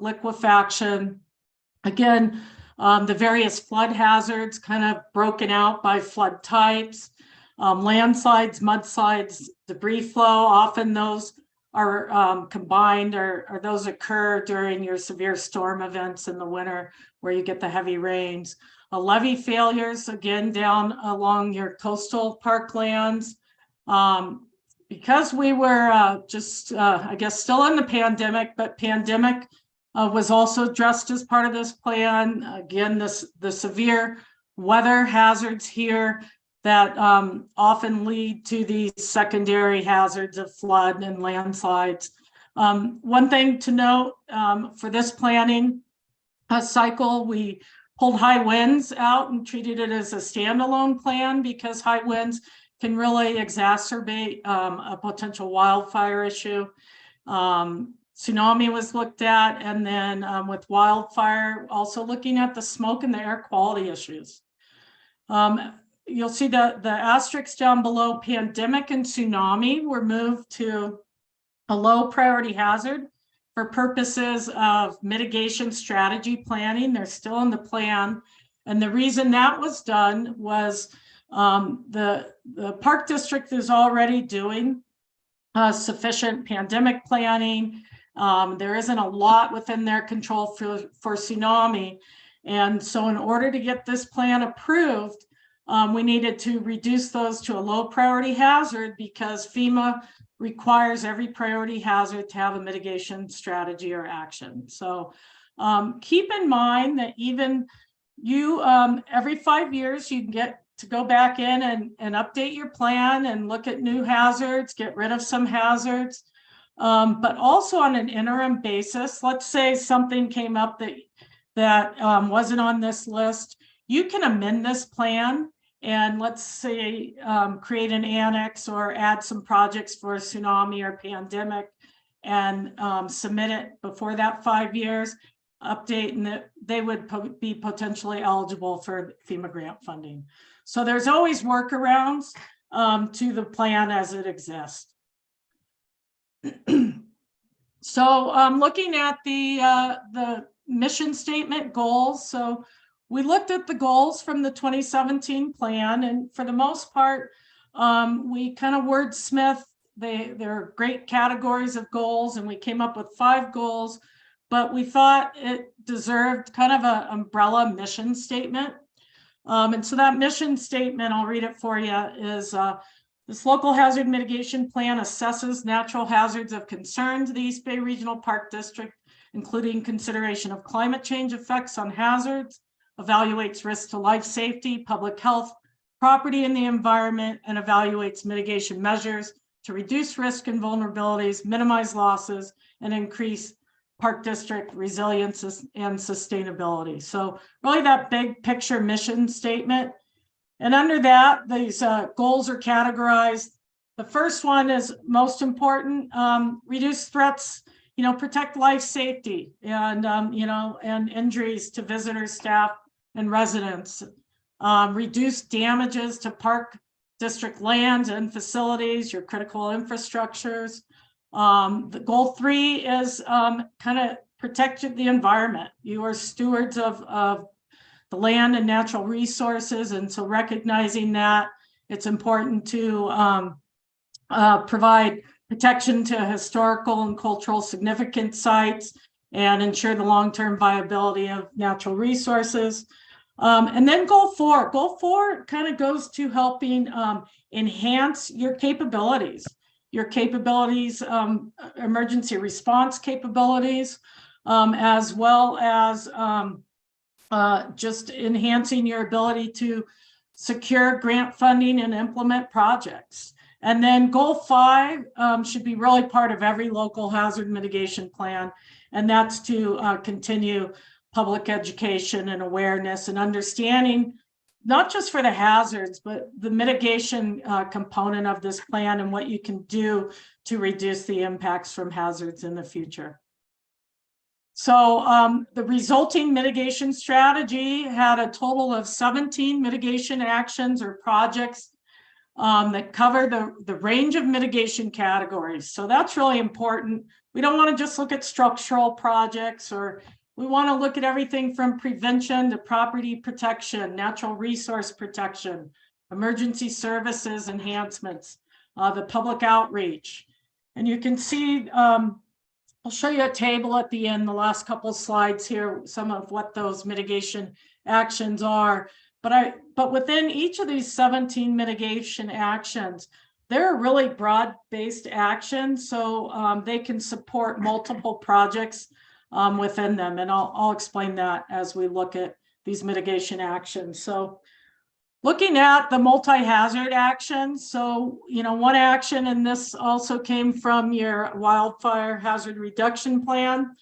liquefaction. Again, the various flood hazards kind of broken out by flood types, landslides, mudslides, debris flow. Often those are combined, or those occur during your severe storm events in the winter where you get the heavy rains. Levee failures, again, down along your coastal parklands. Because we were I guess, still in the pandemic, but pandemic was also addressed as part of this plan. Again, the severe weather hazards here that often lead to these secondary hazards of flood and landslides. One thing to note for this planning cycle, we pulled high winds out and treated it as a standalone plan, because high winds can really exacerbate a potential wildfire issue. Tsunami was looked at, and then with wildfire, also looking at the smoke and the air quality issues. You'll see the asterisks down below. Pandemic and tsunami were moved to a low priority hazard for purposes of mitigation strategy planning. They're still in the plan. And the reason that was done was the Park District is already doing sufficient pandemic planning. There isn't a lot within their control for tsunami. And so in order to get this plan approved, we needed to reduce those to a low priority hazard, because FEMA requires every priority hazard to have a mitigation strategy or action. So keep in mind that even you, every 5 years, you can get to go back in and update your plan and look at new hazards, get rid of some hazards. But also on an interim basis, let's say something came up that wasn't on this list, you can amend this plan and, let's say, create an annex or add some projects for a tsunami or pandemic, and submit it before that 5 years, update, and they would be potentially eligible for FEMA grant funding. So there's always workarounds to the plan as it exists. So looking at the mission statement goals. So we looked at the goals from the 2017 plan, and for the most part, we kind of wordsmith there are great categories of goals, and we came up with 5 goals, but we thought it deserved kind of an umbrella mission statement. And so that mission statement, I'll read it for you, is this local hazard mitigation plan assesses natural hazards of concern to the East Bay Regional Park District, including consideration of climate change effects on hazards, evaluates risks to life safety, public health, property and the environment, and evaluates mitigation measures to reduce risk and vulnerabilities, minimize losses, and increase Park District resilience and sustainability. So really that big picture mission statement. And under that, these goals are categorized. The first one is most important, reduce threats, protect life safety and, and injuries to visitors, staff, and residents. Reduce damages to Park District lands and facilities, your critical infrastructures. The goal 3 is kind of protect the environment. You are stewards of the land and natural resources, and so recognizing that it's important to provide protection to historical and cultural significant sites and ensure the long-term viability of natural resources. And then goal 4 kind of goes to helping enhance your capabilities, emergency response capabilities, as well as just enhancing your ability to secure grant funding and implement projects. And then goal 5 should be really part of every local hazard mitigation plan, and that's to continue public education and awareness and understanding, not just for the hazards, but the mitigation component of this plan and what you can do to reduce the impacts from hazards in the future. So the resulting mitigation strategy had a total of 17 mitigation actions or projects that cover the range of mitigation categories. So that's really important. We don't want to just look at structural projects, or we want to look at everything from prevention to property protection, natural resource protection, emergency services enhancements, the public outreach. And you can see, I'll show you a table at the end, the last couple of slides here, some of what those mitigation actions are. But within each of these 17 mitigation actions, they're really broad-based actions, so they can support multiple projects within them. And I'll explain that as we look at these mitigation actions. So looking at the multi-hazard actions, so, one action, and this also came from your wildfire hazard reduction plan,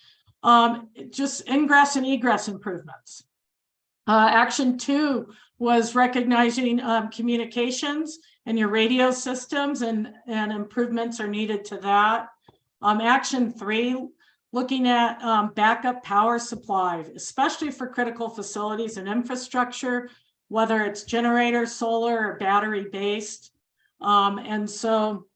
just ingress and egress improvements. Action 2 was recognizing communications and your radio systems, and improvements are needed to that. Action 3, looking at backup power supply, especially for critical facilities and infrastructure, whether it's generator, solar, or battery based. And so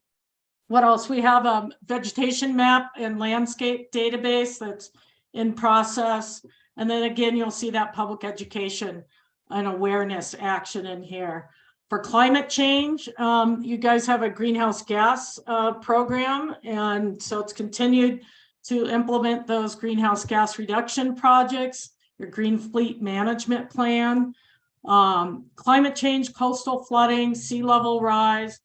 what else? We have a vegetation map and landscape database that's in process. And then again, you'll see that public education and awareness action in here. For climate change, you guys have a greenhouse gas program. And so it's continued to implement those greenhouse gas reduction projects, your green fleet management plan, climate change, coastal flooding, sea level rise.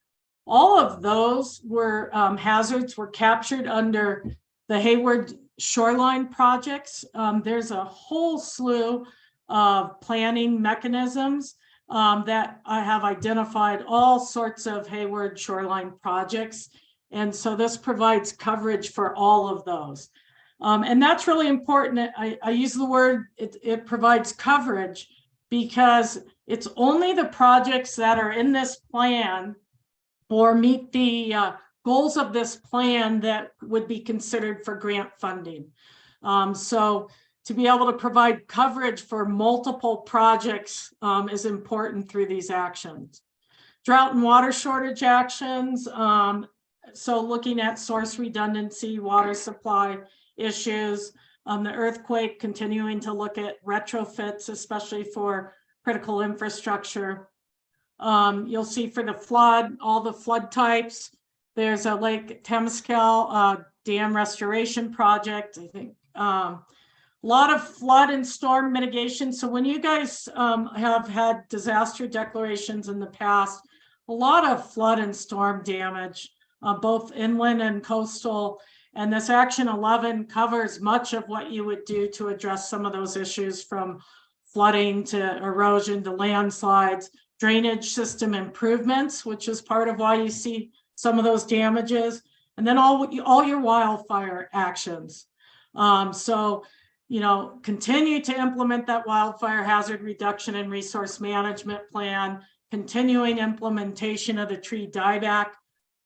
All of those were hazards were captured under the Hayward shoreline projects. There's a whole slew of planning mechanisms that I have identified all sorts of Hayward shoreline projects. And so this provides coverage for all of those. And that's really important. I use the word, it provides coverage because it's only the projects that are in this plan or meet the goals of this plan that would be considered for grant funding. So to be able to provide coverage for multiple projects is important through these actions. Drought and water shortage actions. So looking at source redundancy, water supply issues, the earthquake, continuing to look at retrofits, especially for critical infrastructure. You'll see for the flood, all the flood types. There's a Lake Temescal dam restoration project, I think. A lot of flood and storm mitigation. So when you guys have had disaster declarations in the past, a lot of flood and storm damage, both inland and coastal. And this Action 11 covers much of what you would do to address some of those issues, from flooding to erosion to landslides, drainage system improvements, which is part of why you see some of those damages, and then all your wildfire actions. So, you know, continue to implement that wildfire hazard reduction and resource management plan, continuing implementation of the tree dieback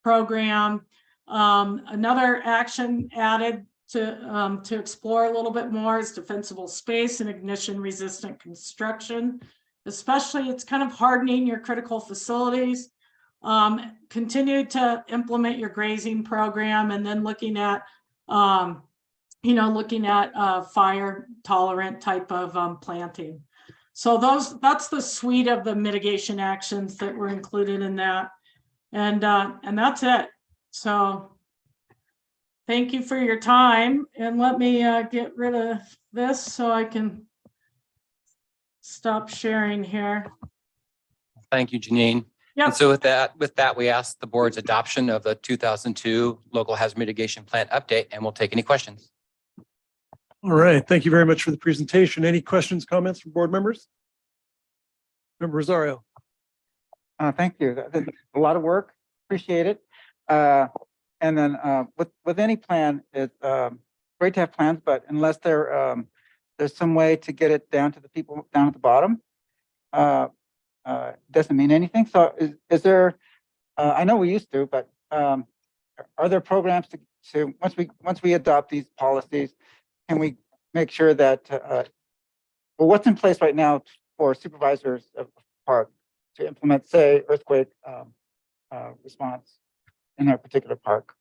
program. Another action added to explore a little bit more is defensible space and ignition resistant construction. Especially, it's kind of hardening your critical facilities. Continue to implement your grazing program, and then looking at fire tolerant type of planting. So that's the suite of the mitigation actions that were included in that. And that's it. So thank you for your time, and let me get rid of this so I can stop sharing here. Thank you, Janine. Yep. And so with that, we ask the board's adoption of the 2002 local hazard mitigation plan update, and we'll take any questions. All right. Thank you very much for the presentation. Any questions, comments from board members? Member Rosario. Thank you. That's a lot of work. Appreciate it. And then with any plan, it's great to have plans, but unless there's some way to get it down to the people down at the bottom, doesn't mean anything. So is there, I know we used to, but are there programs to once we adopt these policies, can we make sure that, well, what's in place right now for supervisors of park to implement, say, earthquake response in their particular park?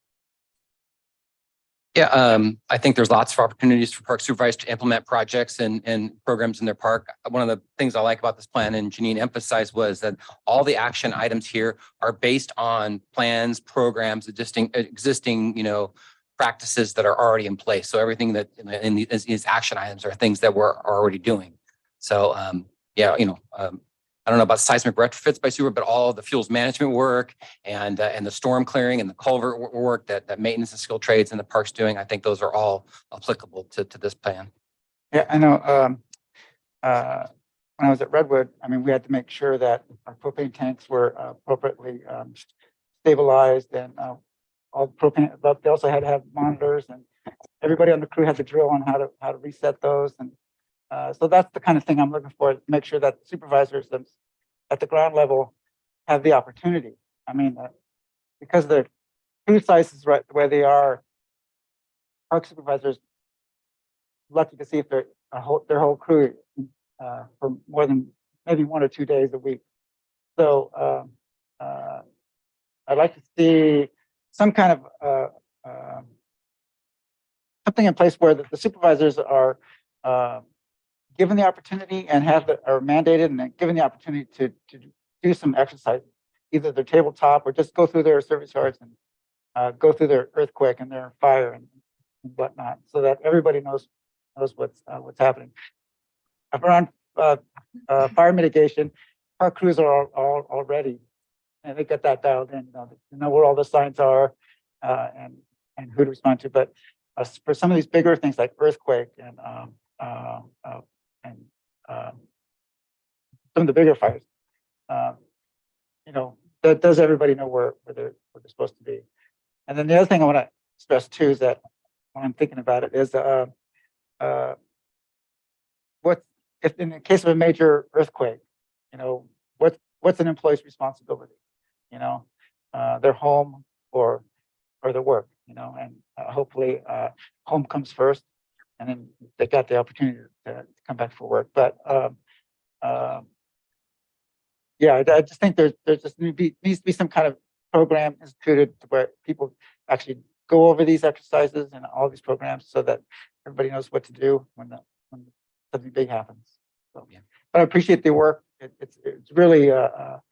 Yeah, I think there's lots of opportunities for park supervisors to implement projects and programs in their park. One of the things I like about this plan, and Janine emphasized, was that all the action items here are based on plans, programs, existing, you know, practices that are already in place. So everything that in these action items are things that we're already doing. So yeah, you know, I don't know about seismic retrofits by super, but all the fuels management work and the storm clearing and the culvert work that maintenance and skilled trades in the park's doing, I think those are all applicable to this plan. Yeah, I know. When I was at Redwood, I mean, we had to make sure that our propane tanks were appropriately stabilized, and all propane. But they also had to have monitors, and everybody on the crew had to drill on how to reset those. And so that's the kind of thing I'm looking for, to make sure that supervisors at the ground level have the opportunity. I mean, because the crew size is right the way they are, park supervisors lucky to see if their whole crew for more than maybe 1 or 2 days a week. So I'd like to see some kind of something in place where the supervisors are given the opportunity and are mandated and then given the opportunity to do some exercise, either their tabletop or just go through their service yards and go through their earthquake and their fire and whatnot, so that everybody knows what's happening. Around fire mitigation, our crews are all ready, and they get that dialed in. You know where all the signs are and who to respond to. But for some of these bigger things like earthquake and some of the bigger fires, you know, does everybody know where they're supposed to be? And then the other thing I want to stress too is that when I'm thinking about it is what if in the case of a major earthquake, you know, what's an employee's responsibility? You know, their home or their work, you know, and hopefully home comes first, and then they got the opportunity to come back for work. But yeah, I just think there's just needs to be some kind of program instituted where people actually go over these exercises and all these programs so that everybody knows what to do when something big happens. So, yeah. But I appreciate the work. It's really a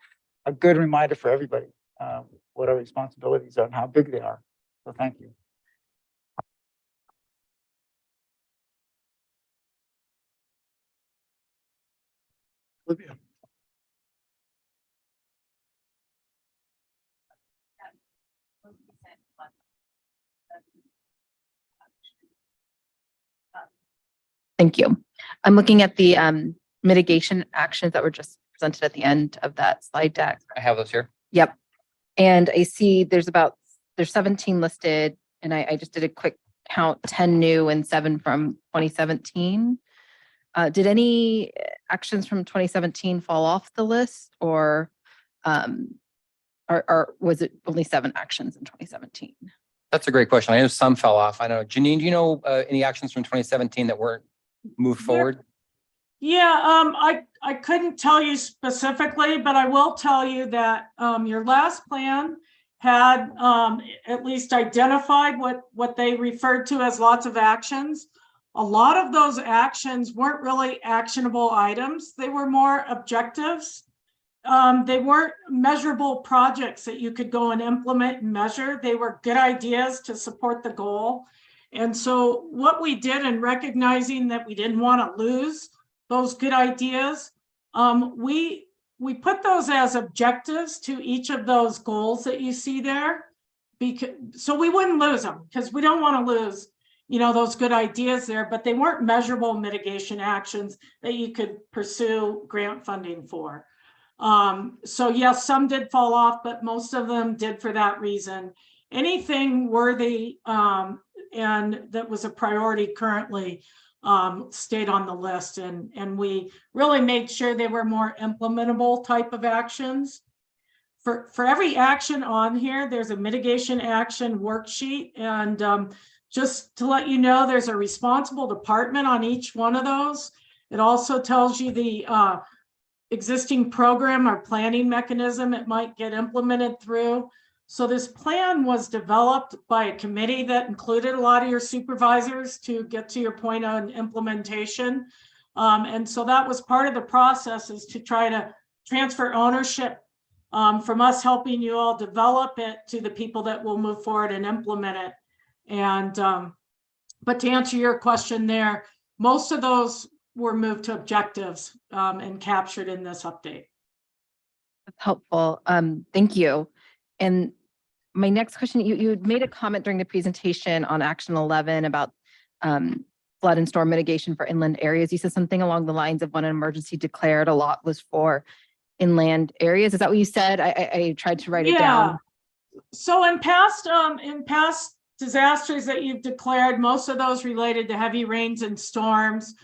good reminder for everybody what our responsibilities are and how big they are. So thank you. Olivia. Thank you. I'm looking at the mitigation actions that were just presented at the end of that slide deck. I have those here. Yep. And I see there's 17 listed, and I just did a quick count, 10 new and 7 from 2017. Did any actions from 2017 fall off the list, or was it only 7 actions in 2017? That's a great question. I know some fell off. I don't know. Janine, do you know any actions from 2017 that weren't moved forward? Yeah, I couldn't tell you specifically, but I will tell you that your last plan had at least identified what they referred to as lots of actions. A lot of those actions weren't really actionable items. They were more objectives. They weren't measurable projects that you could go and implement and measure. They were good ideas to support the goal. And so what we did in recognizing that we didn't want to lose those good ideas, we put those as objectives to each of those goals that you see there, so we wouldn't lose them, because we don't want to lose, those good ideas there, but they weren't measurable mitigation actions that you could pursue grant funding for. So yes, some did fall off, but most of them did for that reason. Anything worthy and that was a priority currently stayed on the list, and we really made sure they were more implementable type of actions. For every action on here, there's a mitigation action worksheet, and just to let you know, there's a responsible department on each one of those. It also tells you the existing program or planning mechanism it might get implemented through. So this plan was developed by a committee that included a lot of your supervisors to get to your point on implementation. And so that was part of the process, is to try to transfer ownership from us helping you all develop it to the people that will move forward and implement it. And but to answer your question there, most of those were moved to objectives and captured in this update. That's helpful. Thank you. And my next question, you had made a comment during the presentation on Action 11 about flood and storm mitigation for inland areas. You said something along the lines of when an emergency declared, a lot was for inland areas. Is that what you said? I tried to write it down. So in past disasters that you've declared, most of those related to heavy rains and storms.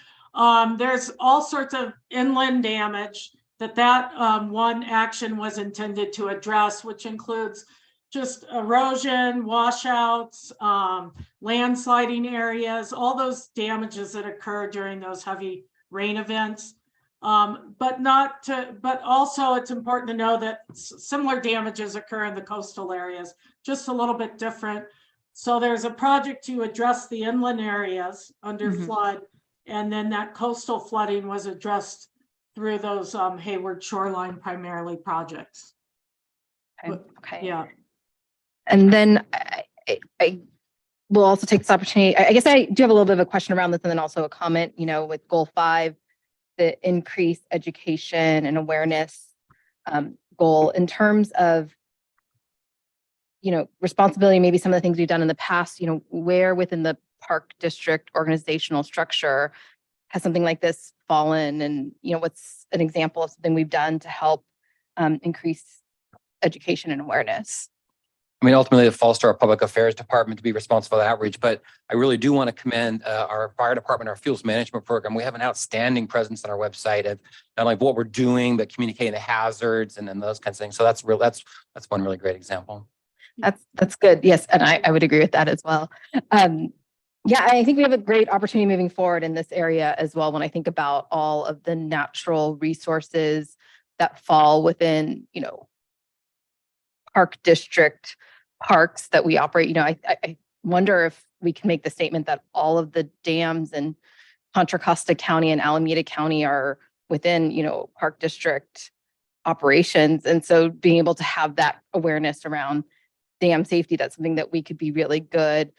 There's all sorts of inland damage that one action was intended to address, which includes just erosion, washouts, landsliding areas, all those damages that occur during those heavy rain events. But also it's important to know that similar damages occur in the coastal areas, just a little bit different. So there's a project to address the inland areas under flood, and then that coastal flooding was addressed through those Hayward shoreline primarily projects. Okay. Yeah. And then I will also take this opportunity. I guess I do have a little bit of a question around this, and then also a comment, with goal 5, the increased education and awareness goal in terms of, responsibility, maybe some of the things we've done in the past, where within the park district organizational structure has something like this fallen, and, what's an example of something we've done to help increase education and awareness? I mean, ultimately, it falls to our public affairs department to be responsible for outreach, but I really do want to commend our fire department, our fuels management program. We have an outstanding presence on our website of not only what we're doing, but communicating the hazards and then those kinds of things. So that's one really great example. That's good. Yes, and I would agree with that as well. Yeah, I think we have a great opportunity moving forward in this area as well. When I think about all of the natural resources that fall within, park district parks that we operate, I wonder if we can make the statement that all of the dams in Contra Costa County and Alameda County are within, park district operations. And so being able to have that awareness around dam safety, that's something that we could be really good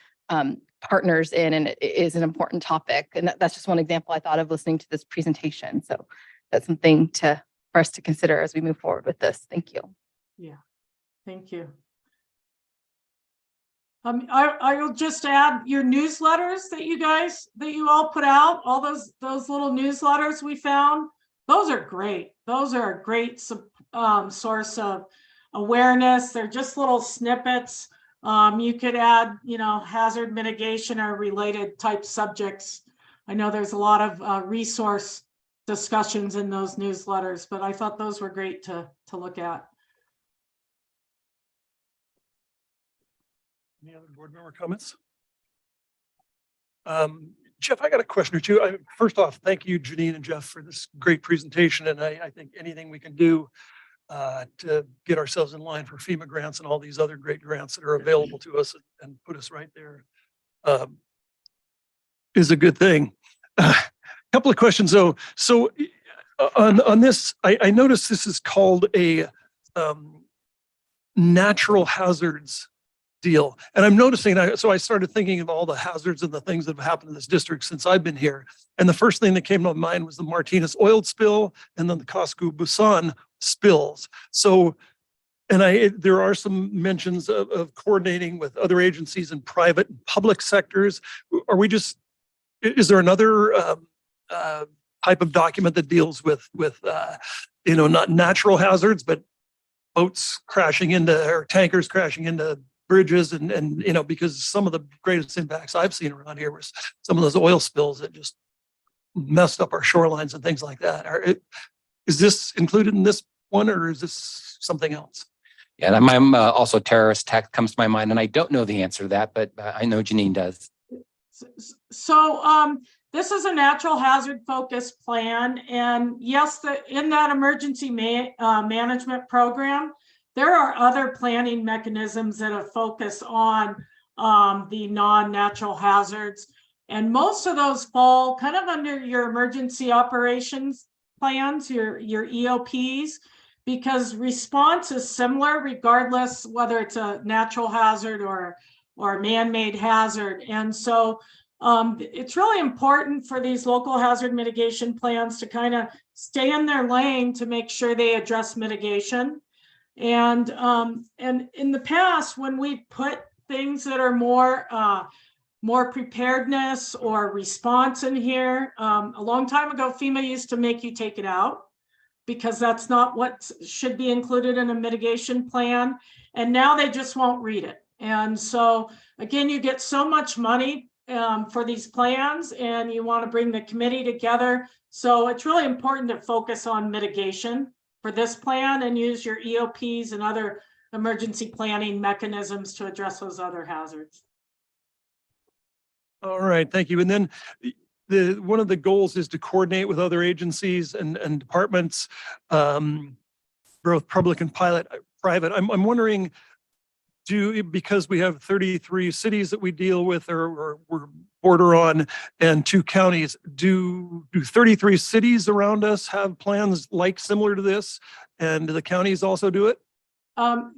partners in, and it is an important topic. And that's just one example I thought of listening to this presentation. So that's something for us to consider as we move forward with this. Thank you. Yeah, thank you. I will just add your newsletters that you all put out, all those little newsletters we found. Those are great. Those are a great source of awareness. They're just little snippets. You could add, hazard mitigation or related type subjects. I know there's a lot of resource discussions in those newsletters, but I thought those were great to look at. Any other board member comments? Jeff, I got a question or two. First off, thank you, Janine and Jeff, for this great presentation. And I think anything we can do to get ourselves in line for FEMA grants and all these other great grants that are available to us and put us right there is a good thing. Couple of questions though. So on this, I noticed this is called a natural hazards deal. And I'm noticing that, so I started thinking of all the hazards and the things that have happened in this district since I've been here. And the first thing that came to mind was the Martinez oil spill and then the Costco Busan spills. So, and there are some mentions of coordinating with other agencies in private and public sectors. Is there another type of document that deals with not natural hazards, but boats crashing into, or tankers crashing into bridges and because some of the greatest impacts I've seen around here was some of those oil spills that just messed up our shorelines and things like that. Is this included in this one, or is this something else? Yeah, and I'm also terrorist tech comes to my mind, and I don't know the answer to that, but I know Janine does. So this is a natural hazard focused plan, and yes, in that emergency management program, there are other planning mechanisms that have focused on the non-natural hazards, and most of those fall kind of under your emergency operations plans, your EOPs, because response is similar regardless whether it's a natural hazard or a man-made hazard. And so it's really important for these local hazard mitigation plans to kind of stay in their lane to make sure they address mitigation. And in the past, when we put things that are more preparedness or response in here, a long time ago, FEMA used to make you take it out because that's not what should be included in a mitigation plan. And now they just won't read it. And so again, you get so much money for these plans, and you want to bring the committee together. So it's really important to focus on mitigation for this plan and use your EOPs and other emergency planning mechanisms to address those other hazards. All right, thank you. And then one of the goals is to coordinate with other agencies and departments, both public and private. I'm wondering, because we have 33 cities that we deal with or we're border on and 2 counties, do 33 cities around us have plans like similar to this, and do the counties also do it?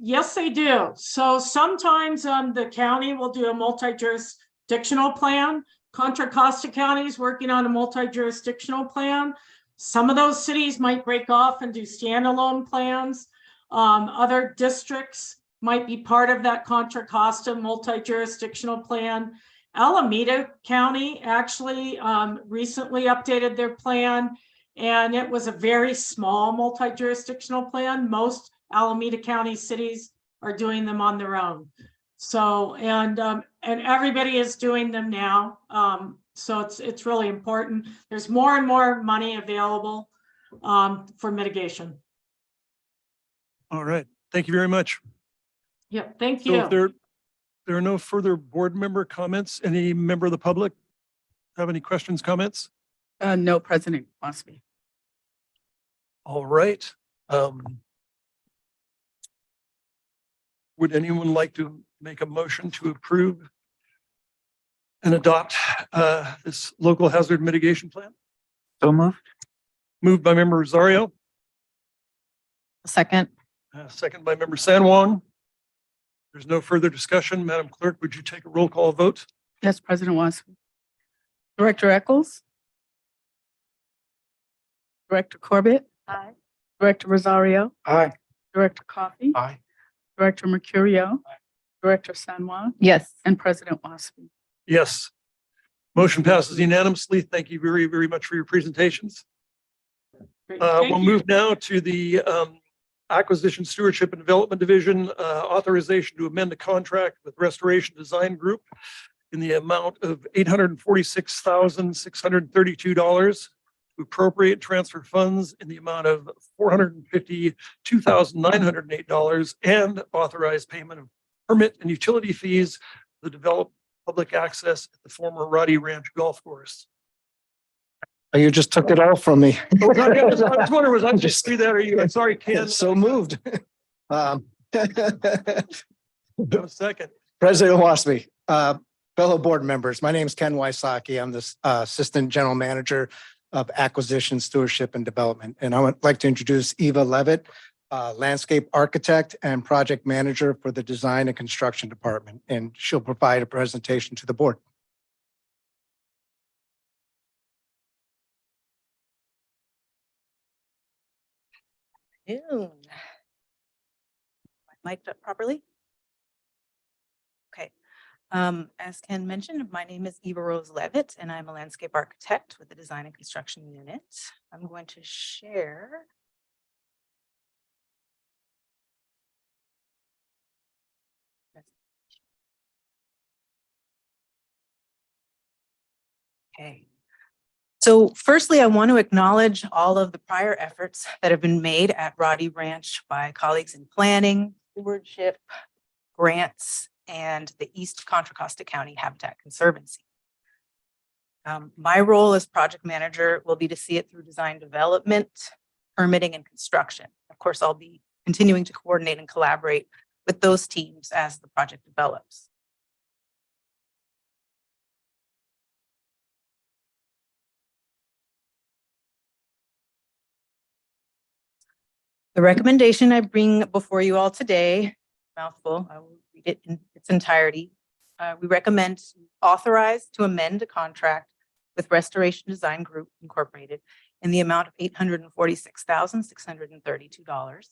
Yes, they do. So sometimes the county will do a multi-jurisdictional plan. Contra Costa County is working on a multi-jurisdictional plan. Some of those cities might break off and do standalone plans. Other districts might be part of that Contra Costa multi-jurisdictional plan. Alameda County actually recently updated their plan, and it was a very small multi-jurisdictional plan. Most Alameda County cities are doing them on their own. So, and everybody is doing them now. So it's really important. There's more and more money available for mitigation. All right, thank you very much. Yeah, thank So you. if there are no further board member comments, any member of the public have any questions, comments? No, President Waspi. All right. Would anyone like to make a motion to approve and adopt this local hazard mitigation plan? So moved. Moved by member Rosario. Second. Second by member San Juan. There's no further discussion. Madam Clerk, would you take a roll call vote? Yes, President Waspi. Director Eccles? Director Corbett? Aye. Director Rosario? Aye. Director Coffey? Aye. Director Mercurio? Director San Juan? Yes. And President Waspi. Yes. Motion passes unanimously. Thank you very, very much for your presentations. Great. We'll Thank you. move now to the Acquisition Stewardship and Development Division, authorization to amend the contract with Restoration Design Group in the amount of $846,632 to appropriate and transfer funds in the amount of $452,908 and authorize payment of permit and utility fees to develop public access at the former Roddy Ranch Golf Course. You just took it all from me. I was wondering, was I just through that, or you, I'm sorry, Ken. So moved. No second. President Wasby, fellow board members, my name is Ken Wysocki. I'm the Assistant General Manager of Acquisition, Stewardship and Development. And I would like to introduce Eva Levitt, Landscape Architect and Project Manager for the Design and Construction Department. And she'll provide a presentation to the board. Mic'd up properly? Okay. As Ken mentioned, my name is Eva Rose Levitt, and I'm a landscape architect with the Design and Construction Unit. I'm going to share. Okay. So firstly, I want to acknowledge all of the prior efforts that have been made at Roddy Ranch by colleagues in planning, stewardship, grants, and the East Contra Costa County Habitat Conservancy. My role as project manager will be to see it through design development, permitting, and construction. Of course, I'll be continuing to coordinate and collaborate with those teams as the project develops. The recommendation I bring before you all today, mouthful, I will read it in its entirety. We recommend authorize to amend a contract with Restoration Design Group Incorporated in the amount of $846,632.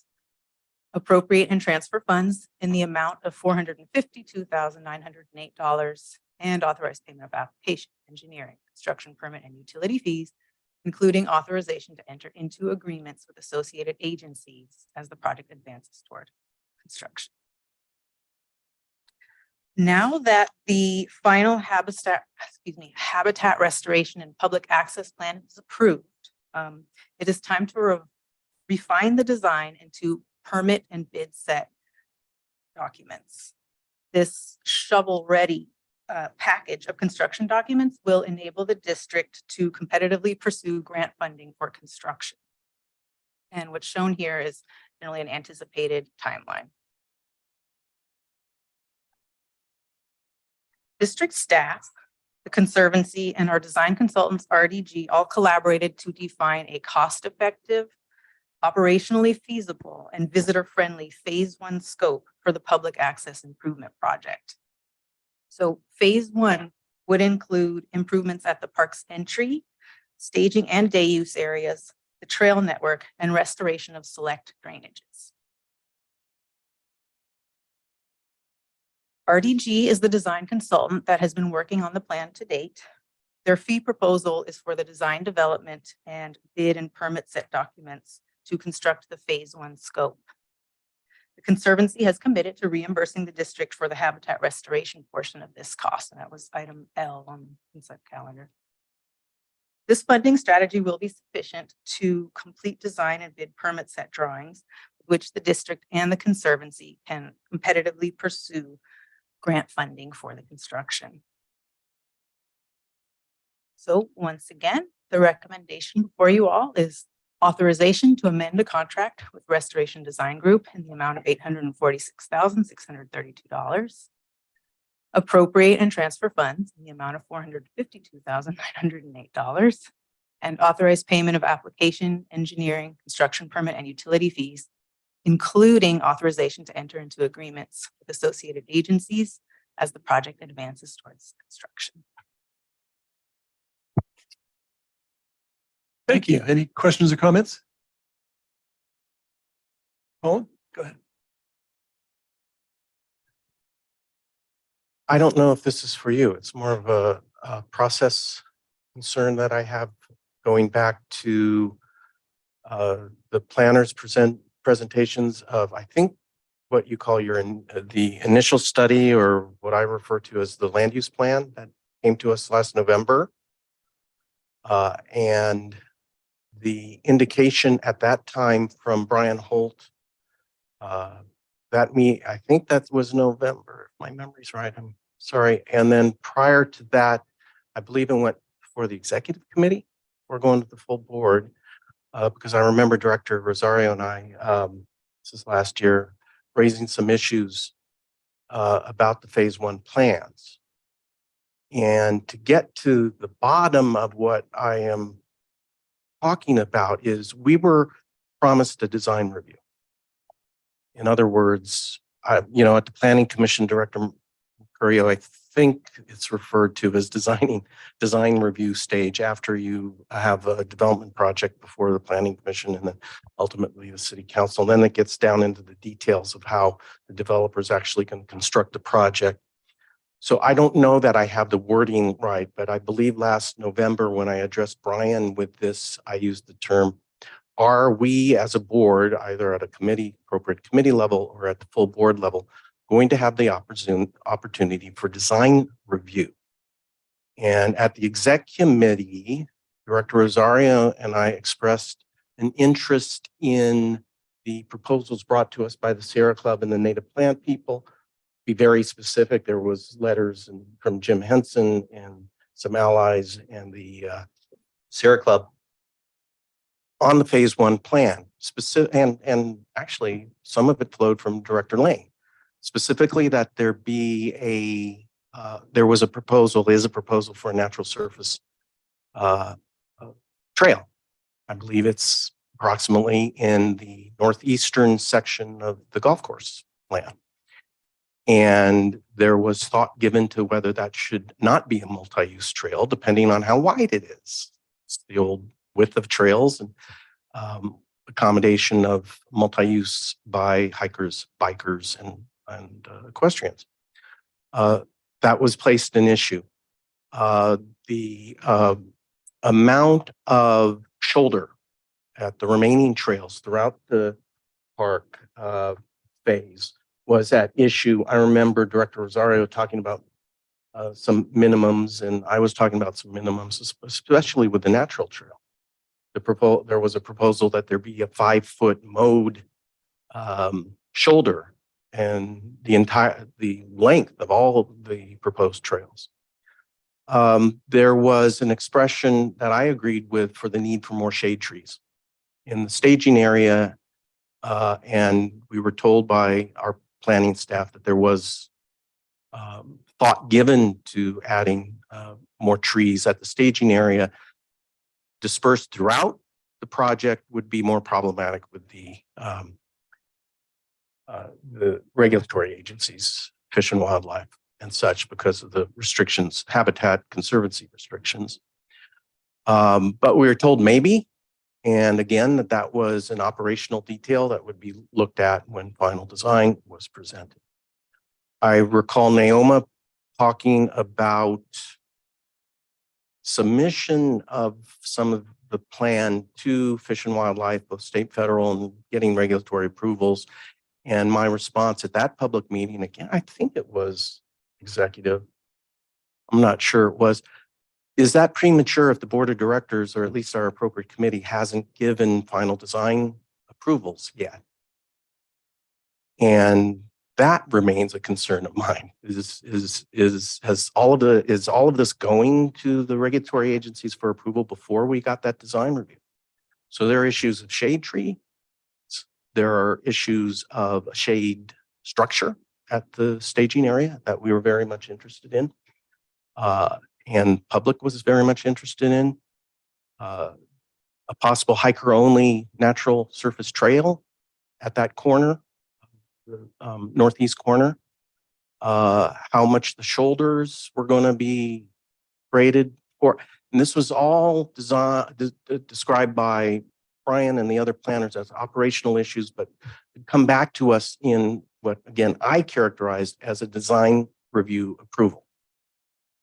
Appropriate and transfer funds in the amount of $452,908 and authorize payment of application, engineering, construction permit, and utility fees, including authorization to enter into agreements with associated agencies as the project advances toward construction. Now that the final habitat restoration and public access plan is approved, it is time to refine the design into permit and bid set documents. This shovel-ready package of construction documents will enable the district to competitively pursue grant funding for construction. And what's shown here is generally an anticipated timeline. District staff, the Conservancy, and our design consultants, RDG, all collaborated to define a cost-effective, operationally feasible, and visitor-friendly Phase 1 scope for the public access improvement project. So Phase 1 would include improvements at the park's entry, staging and day use areas, the trail network, and restoration of select drainages. RDG is the design consultant that has been working on the plan to date. Their fee proposal is for the design development and bid and permit set documents to construct the Phase 1 scope. The Conservancy has committed to reimbursing the district for the habitat restoration portion of this cost, and that was item L on the consent calendar. This funding strategy will be sufficient to complete design and bid permit set drawings, which the district and the Conservancy can competitively pursue grant funding for the construction. So once again, the recommendation before you all is authorization to amend a contract with Restoration Design Group in the amount of $846,632. Appropriate and transfer funds in the amount of $452,908 and authorize payment of application, engineering, construction permit, and utility fees, including authorization to enter into agreements with associated agencies as the project advances towards construction. Thank you. Any questions or comments? Colin, go ahead. I don't know if this is for you. It's more of a process concern that I have going back to the planners presentations of, I think, what you call the initial study, or what I refer to as the land use plan that came to us last November. And the indication at that time from Brian Holt, I think that was November, if my memory's right, I'm sorry. And then prior to that, I believe it went for the executive committee. We're going to the full board, because I remember Director Rosario and I, this is last year, raising some issues about the phase one plans. And to get to the bottom of what I am talking about is we were promised a design review. In other words, at the Planning Commission, Director Curio, I think it's referred to as design review stage after you have a development project before the Planning Commission and then ultimately the City Council. Then it gets down into the details of how the developer is actually going to construct the project. So I don't know that I have the wording right, but I believe last November when I addressed Brian with this, I used the term, are we as a board, either at a appropriate committee level or at the full board level, going to have the opportunity for design review? And at the exec committee, Director Rosario and I expressed an interest in the proposals brought to us by the Sierra Club and the Native Plant people. Be very specific, there was letters from Jim Henson and some allies and the Sierra Club on the phase one plan, and actually some of it flowed from Director Lane, specifically that there be there is a proposal for a natural surface trail. I believe it's approximately in the northeastern section of the golf course plan. And there was thought given to whether that should not be a multi-use trail, depending on how wide it is. It's the old width of trails and accommodation of multi-use by hikers, bikers, and equestrians. That was placed an issue. The amount of shoulder at the remaining trails throughout the park phase was at issue. I remember Director Rosario talking about some minimums, and I was talking about some minimums, especially with the natural trail. There was a proposal that there be a 5-foot mowed shoulder and the length of all of the proposed trails. There was an expression that I agreed with for the need for more shade trees in the staging area, and we were told by our planning staff that there was thought given to adding more trees at the staging area. Dispersed throughout the project would be more problematic with the regulatory agencies, Fish and Wildlife and such, because of the restrictions, habitat conservancy restrictions. But we were told maybe, and again, that was an operational detail that would be looked at when final design was presented. I recall Naoma talking about submission of some of the plan to Fish and Wildlife, both state, federal, and getting regulatory approvals. And my response at that public meeting, again, I think it was executive, I'm not sure it was, is that premature if the board of directors, or at least our appropriate committee, hasn't given final design approvals yet? And that remains a concern of mine. Is all of this going to the regulatory agencies for approval before we got that design review? So there are issues of shade tree. There are issues of shade structure at the staging area that we were very much interested in. And public was very much interested in. A possible hiker only natural surface trail at that corner, the northeast corner, how much the shoulders were going to be graded for. And this was all described by Brian and the other planners as operational issues, but come back to us in what, again, I characterized as a design review approval.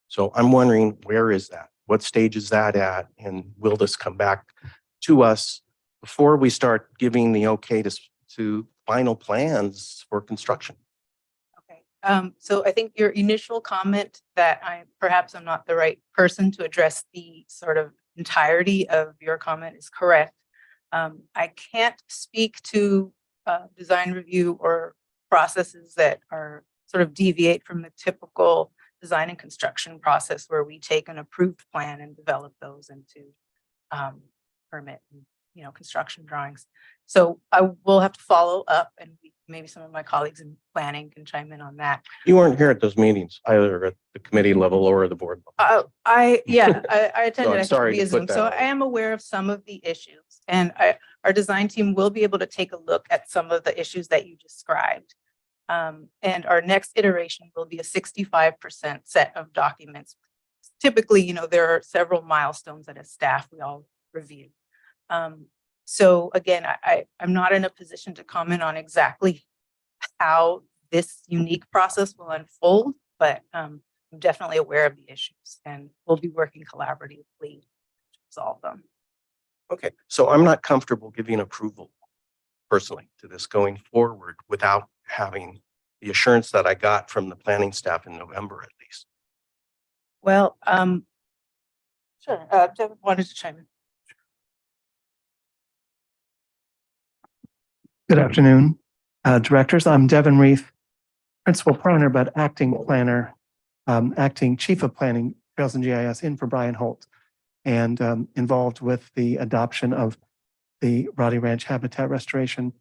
So I'm wondering, where is that? What stage is that at? And will this come back to us before we start giving the okay to final plans for construction? Okay, so I think your initial comment that perhaps I'm not the right person to address the sort of entirety of your comment is correct. I can't speak to design review or processes that are sort of deviate from the typical design and construction process where we take an approved plan and develop those into permit, and, construction drawings. So I will have to follow up, and maybe some of my colleagues in planning can chime in on that. You weren't here at those meetings, either at the committee level or the board level. I attended I'm actually sorry via to put Zoom, that so out. I am aware of some of the issues, and our design team will be able to take a look at some of the issues that you described. And our next iteration will be a 65% set of documents. Typically, there are several milestones that as staff we all review. So again, I'm not in a position to comment on exactly how this unique process will unfold, but I'm definitely aware of the issues and we'll be working collaboratively to resolve them. Okay, so I'm not comfortable giving approval personally to this going forward without having the assurance that I got from the planning staff in November at least. Well, sure. Devin wanted to chime in. Good afternoon, directors. I'm Devin Reef, principal planner, but acting planner, acting chief of planning, Trails and GIS in for Brian Holt, and involved with the adoption of the Roddy Ranch habitat restoration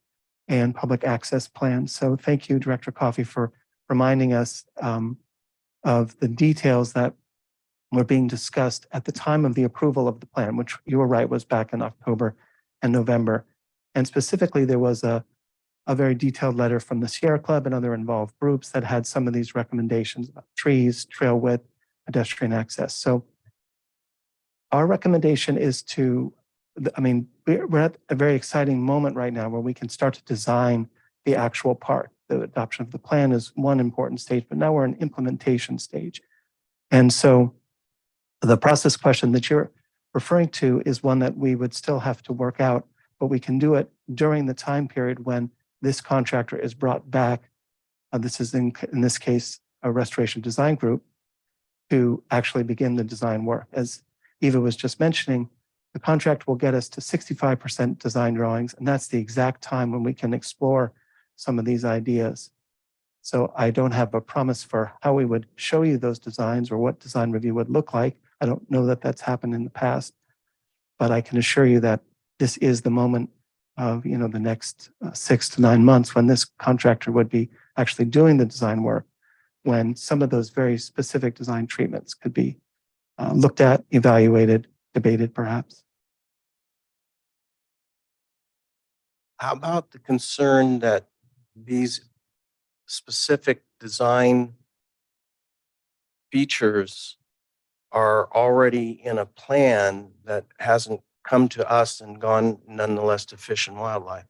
and public access plan. So thank you, Director Coffey, for reminding us of the details that were being discussed at the time of the approval of the plan, which you were right was back in October and November. And specifically, there was a very detailed letter from the Sierra Club and other involved groups that had some of these recommendations about trees, trail width, pedestrian access. So our recommendation is we're at a very exciting moment right now where we can start to design the actual park. The adoption of the plan is one important stage, but now we're in implementation stage. And so the process question that you're referring to is one that we would still have to work out, but we can do it during the time period when this contractor is brought back. This is in this case, a restoration design group to actually begin the design work. As Eva was just mentioning, the contract will get us to 65% design drawings, and that's the exact time when we can explore some of these ideas. So I don't have a promise for how we would show you those designs or what design review would look like. I don't know that that's happened in the past, but I can assure you that this is the moment of the next 6 to 9 months when this contractor would be actually doing the design work, when some of those very specific design treatments could be looked at, evaluated, debated perhaps. How about the concern that these specific design features are already in a plan that hasn't come to us and gone nonetheless to Fish and Wildlife?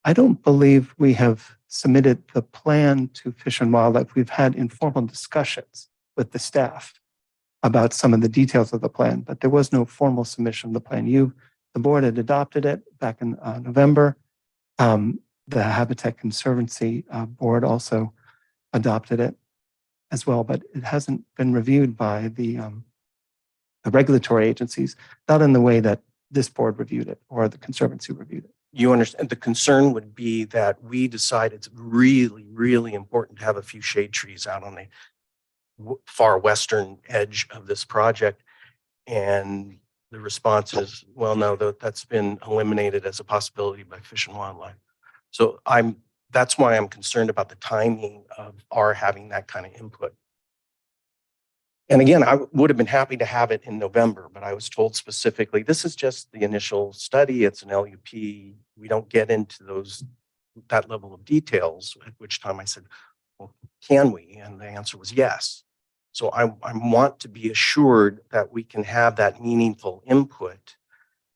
I don't believe we have submitted the plan to Fish and Wildlife. We've had informal discussions with the staff about some of the details of the plan, but there was no formal submission of the plan. The board had adopted it back in November. The Habitat Conservancy board also adopted it as well, but it hasn't been reviewed by the regulatory agencies, not in the way that this board reviewed it or the Conservancy reviewed it. You understand, the concern would be that we decide it's really, really important to have a few shade trees out on the far western edge of this project. And the response is, well, no, that's been eliminated as a possibility by Fish and Wildlife. So that's why I'm concerned about the timing of our having that kind of input. And again, I would have been happy to have it in November, but I was told specifically, this is just the initial study. It's an LUP. we don't get into that level of details, at which time I said, well, can we? And the answer was yes. So I want to be assured that we can have that meaningful input.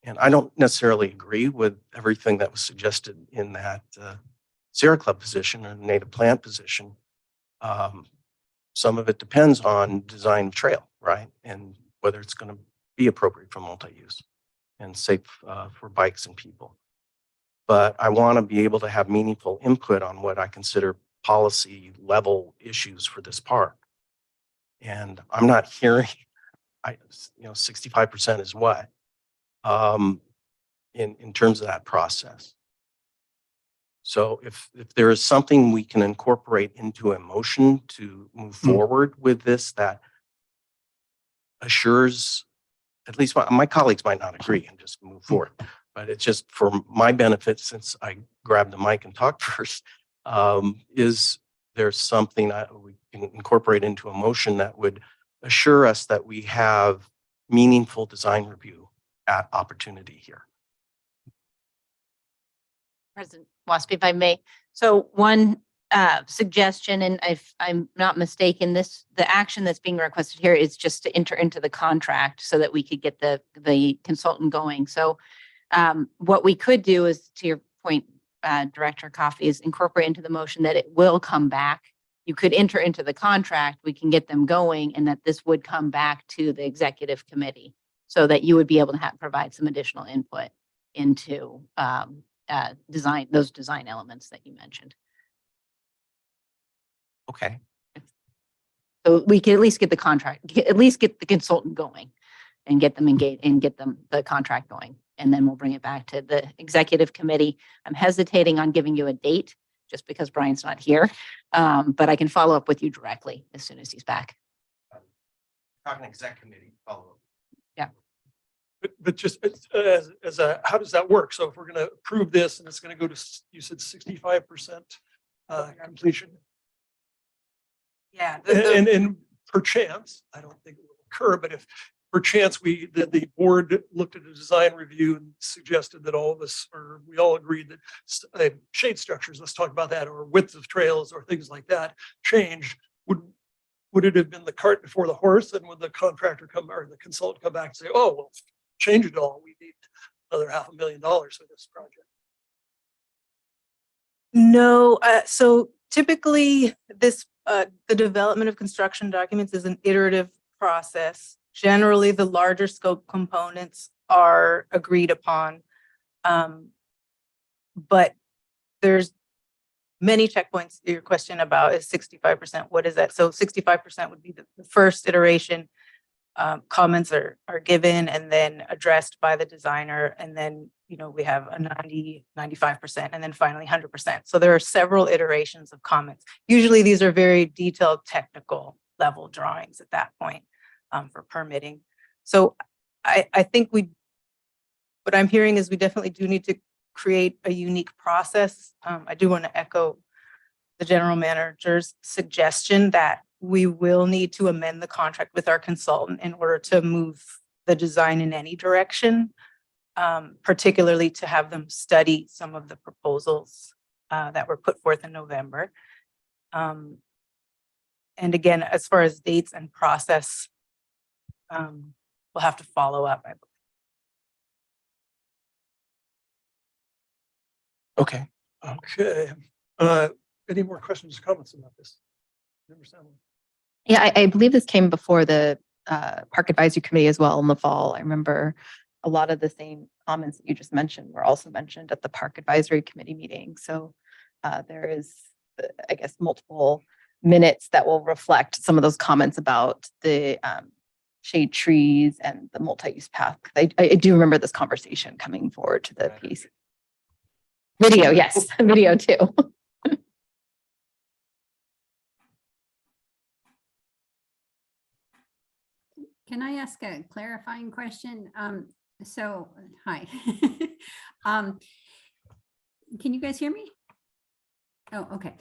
And I don't necessarily agree with everything that was suggested in that Sierra Club position or native plant position. Some of it depends on design of trail, right? And whether it's going to be appropriate for multi-use and safe for bikes and people. But I want to be able to have meaningful input on what I consider policy level issues for this park. And I'm not hearing, 65% is what in terms of that process. So if there is something we can incorporate into a motion to move forward with this that assures, at least my colleagues might not agree and just move forward, but it's just for my benefit, since I grabbed the mic and talked first, is there something that we can incorporate into a motion that would assure us that we have meaningful design review at opportunity here? President Wasp, if I may. So one suggestion, and if I'm not mistaken, the action that's being requested here is just to enter into the contract so that we could get the consultant going. So what we could do is, to your point, Director Coffey, is incorporate into the motion that it will come back. You could enter into the contract, we can get them going, and that this would come back to the executive committee so that you would be able to provide some additional input into those design elements that you mentioned. Okay. So we can at least get the contract, at least get the consultant going and get them engaged and get them the contract going. And then we'll bring it back to the executive committee. I'm hesitating on giving you a date just because Brian's not here. But I can follow up with you directly as soon as he's back. Talking exec committee follow up. Yeah. But just as a, how does that work? So if we're going to approve this and it's going to go to, you said 65% completion. Yeah. And perchance, I don't think it will occur, but if perchance the board looked at a design review and suggested that all of us, or we all agreed that shade structures, let's talk about that, or width of trails or things like that change, would it have been the cart before the horse? And would the contractor come or the consultant come back and say, oh, well, change it all. We need another $500,000 for this project. No, so typically the development of construction documents is an iterative process. Generally, the larger scope components are agreed upon. But there's many checkpoints. Your question about is 65%. What is that? So 65% would be the first iteration. Comments are given and then addressed by the designer. And then, we have a 90, 95%, and then finally 100%. So there are several iterations of comments. Usually these are very detailed technical level drawings at that point for permitting. So I think what I'm hearing is we definitely do need to create a unique process. I do want to echo the general manager's suggestion that we will need to amend the contract with our consultant in order to move the design in any direction, particularly to have them study some of the proposals that were put forth in November. And again, as far as dates and process, we'll have to follow up. Okay. Okay. Any more questions or comments about this? Yeah, I believe this came before the Park Advisory Committee as well in the fall. I remember a lot of the same comments that you just mentioned were also mentioned at the Park Advisory Committee meeting. So there is, I guess, multiple minutes that will reflect some of those comments about the shade trees and the multi-use path. I do remember this conversation coming forward to the piece. Video, yes, video too. Can I ask a clarifying question? Hi. Can you guys hear me? Oh, okay.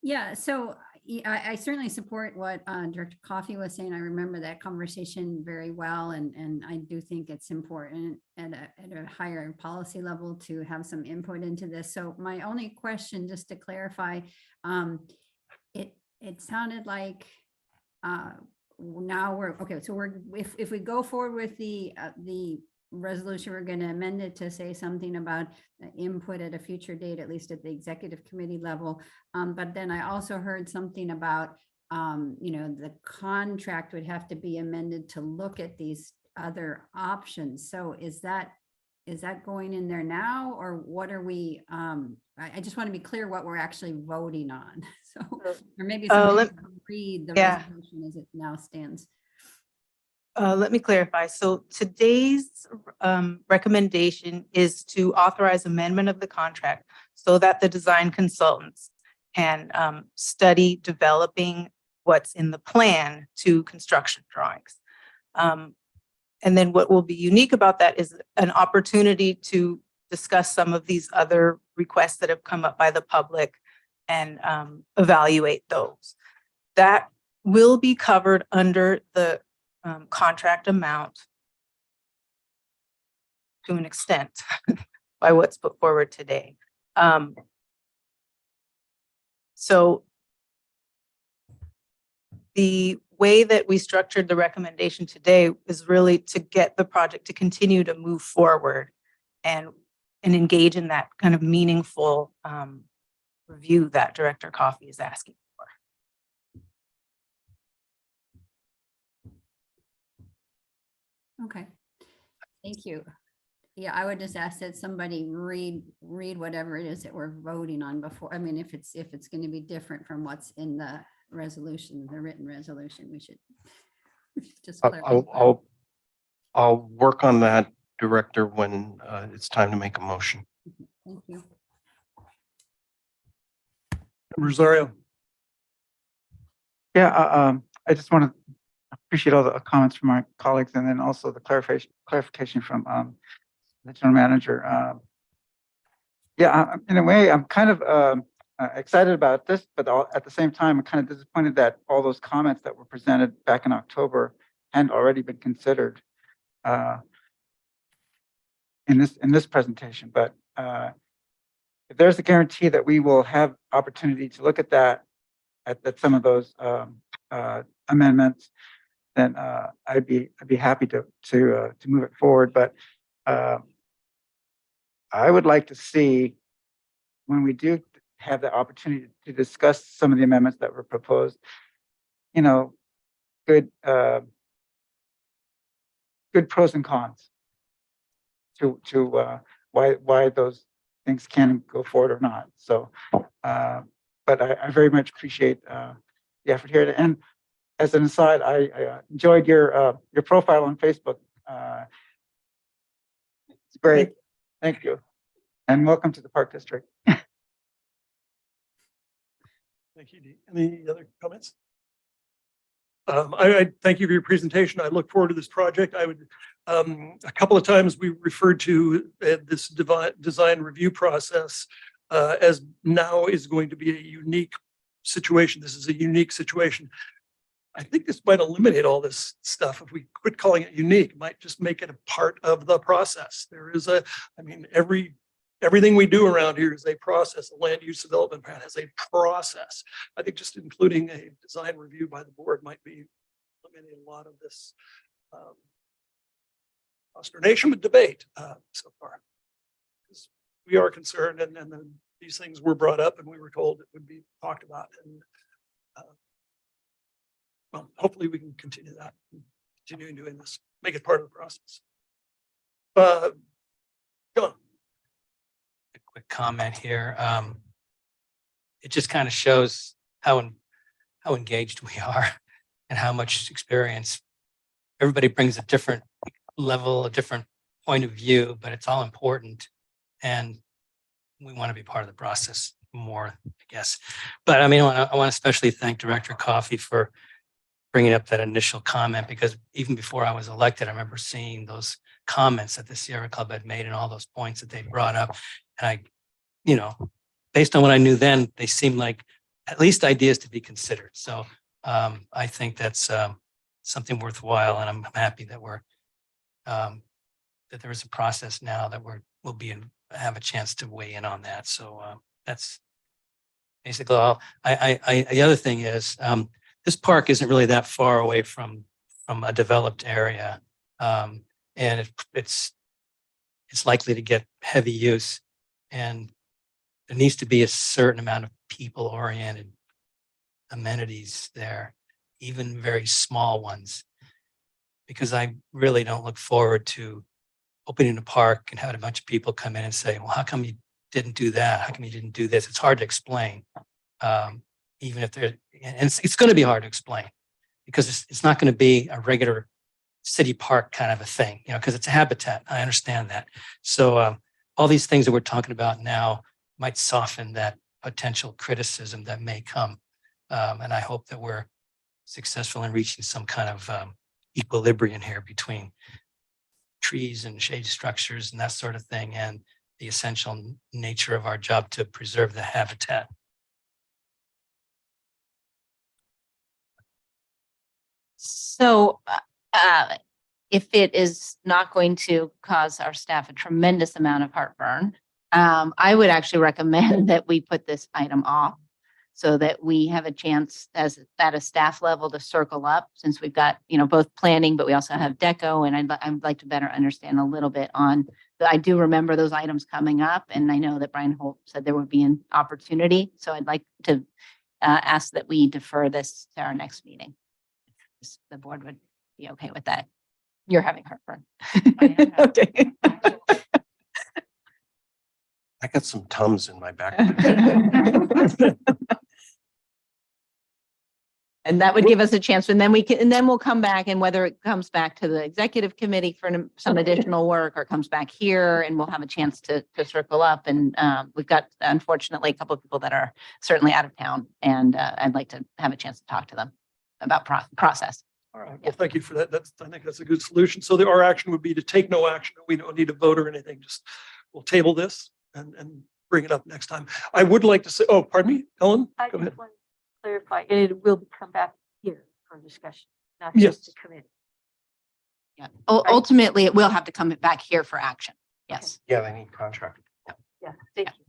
Yeah, so, I certainly support what Director Coffey was saying. I remember that conversation very well, and I do think it's important at a higher policy level to have some input into this. So my only question, just to clarify, it sounded like now we're okay. So if we go forward with the resolution, we're going to amend it to say something about input at a future date, at least at the executive committee level. But then I also heard something about, the contract would have to be amended to look at these other options. So is that going in there now, or what are we, I just want to be clear what we're actually voting on. So, or maybe somebody can read the resolution as it now stands. Let me clarify. So today's recommendation is to authorize amendment of the contract so that the design consultants can study developing what's in the plan to construction drawings. And then what will be unique about that is an opportunity to discuss some of these other requests that have come up by the public and evaluate those. That will be covered under the contract amount to an extent by what's put forward today. So the way that we structured the recommendation today is really to get the project to continue to move forward and engage in that kind of meaningful review that Director Coffey is asking for. Okay, thank you. Yeah, I would just ask that somebody read whatever it is that we're voting on before. I mean, if it's going to be different from what's in the resolution, the written resolution, we should just clarify. I'll work on that, Director, when it's time to make a motion. Thank you. Rosario. Yeah, I just want to appreciate all the comments from my colleagues, and then also the clarification from the general manager. Yeah, in a way, I'm kind of excited about this, but at the same time, I'm kind of disappointed that all those comments that were presented back in October hadn't already been considered in this presentation. But if there's a guarantee that we will have opportunity to look at that, at some of those amendments, then I'd be happy to move it forward. But I would like to see, when we do have the opportunity to discuss some of the amendments that were proposed, good pros and cons to why those things can go forward or not. So, but I very much appreciate the effort here. And as an aside, I enjoyed your profile on Facebook. It's great. Thank you. And welcome to the Park District. Thank you. Any other comments? I thank you for your presentation. I look forward to this project. I would, a couple of times we referred to this design review process as now is going to be a unique situation. This is a unique situation. I think this might eliminate all this stuff. If we quit calling it unique, it might just make it a part of the process. There is everything we do around here is a process. A land use development plan has a process. I think just including a design review by the board might be eliminating a lot of this consternation with debate so far. Because we are concerned, and then these things were brought up, and we were told it would be talked about. And well, hopefully we can continue that, continuing doing this, make it part of the process. Go on. A quick comment here. It just kind of shows how engaged we are and how much experience. Everybody brings a different level, a different point of view, but it's all important, and we want to be part of the process more, I guess. But I mean, I want to especially thank Director Coffey for bringing up that initial comment, because even before I was elected, I remember seeing those comments that the Sierra Club had made and all those points that they brought up. And based on what I knew then, they seemed like at least ideas to be considered. So I think that's something worthwhile, and I'm happy that that there is a process now that we'll have a chance to weigh in on that. So that's basically all. The other thing is this park isn't really that far away from a developed area, and it's likely to get heavy use, and there needs to be a certain amount of people-oriented amenities there, even very small ones, because I really don't look forward to opening a park and having a bunch of people come in and say, well, how come you didn't do that? How come you didn't do this? It's hard to explain, even if and it's going to be hard to explain because it's not going to be a regular city park kind of a thing, because it's a habitat. I understand that. So all these things that we're talking about now might soften that potential criticism that may come. And I hope that we're successful in reaching some kind of equilibrium here between trees and shade structures and that sort of thing, and the essential nature of our job to preserve the habitat. So if it is not going to cause our staff a tremendous amount of heartburn, I would actually recommend that we put this item off so that we have a chance at a staff level to circle up, since we've got, both planning, but we also have deco, and I'd like to better understand a little bit on, I do remember those items coming up, and I know that Brian Holt said there would be an opportunity. So I'd like to ask that we defer this to our next meeting. If the board would be okay with that. You're having heartburn. Okay. I got some Tums in my back. And that would give us a chance, and then we'll come back, and whether it comes back to the executive committee for some additional work or comes back here, and we'll have a chance to circle up. And we've got, unfortunately, a couple of people that are certainly out of town, and I'd like to have a chance to talk to them about process. All right, well, thank you for that. I think that's a good solution. So our action would be to take no action. We don't need to vote or anything. Just we'll table this and bring it up next time. I would like to say, oh, pardon me, Ellen, I go just ahead. want to clarify, and it will come back here for discussion, not Yes. just the committee. Yeah. Ultimately, it will have to come back here for action. Yes. Yeah, they need contract. Yeah, thank you.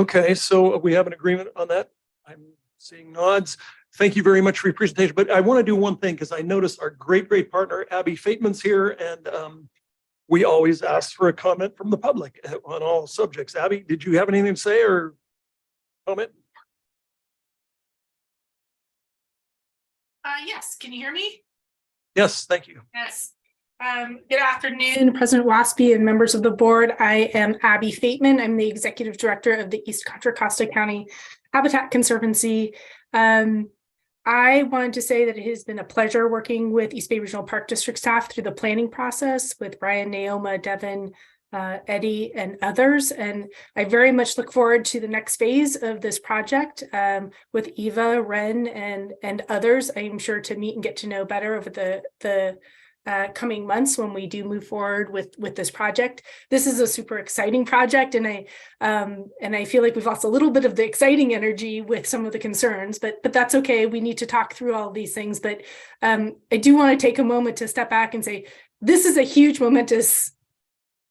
Okay, so we have an agreement on that. I'm seeing nods. Thank you very much for your presentation. But I want to do one thing, because I noticed our great partner, Abby Fateman's here, and we always ask for a comment from the public on all subjects. Abby, did you have anything to say or comment? Yes, can you hear me? Yes, thank you. Yes. Good afternoon, President Waspy and members of the board. I am Abby Fateman. I'm the Executive Director of the East Contra Costa County Habitat Conservancy. I wanted to say that it has been a pleasure working with East Bay Regional Park District staff through the planning process with Brian, Naoma, Devin, Eddie, and others. And I very much look forward to the next phase of this project with Eva, Ren, and others. I'm sure to meet and get to know better over the coming months when we do move forward with this project. This is a super exciting project, and I feel like we've lost a little bit of the exciting energy with some of the concerns, but that's okay. We need to talk through all of these things, but I do want to take a moment to step back and say this is a huge momentous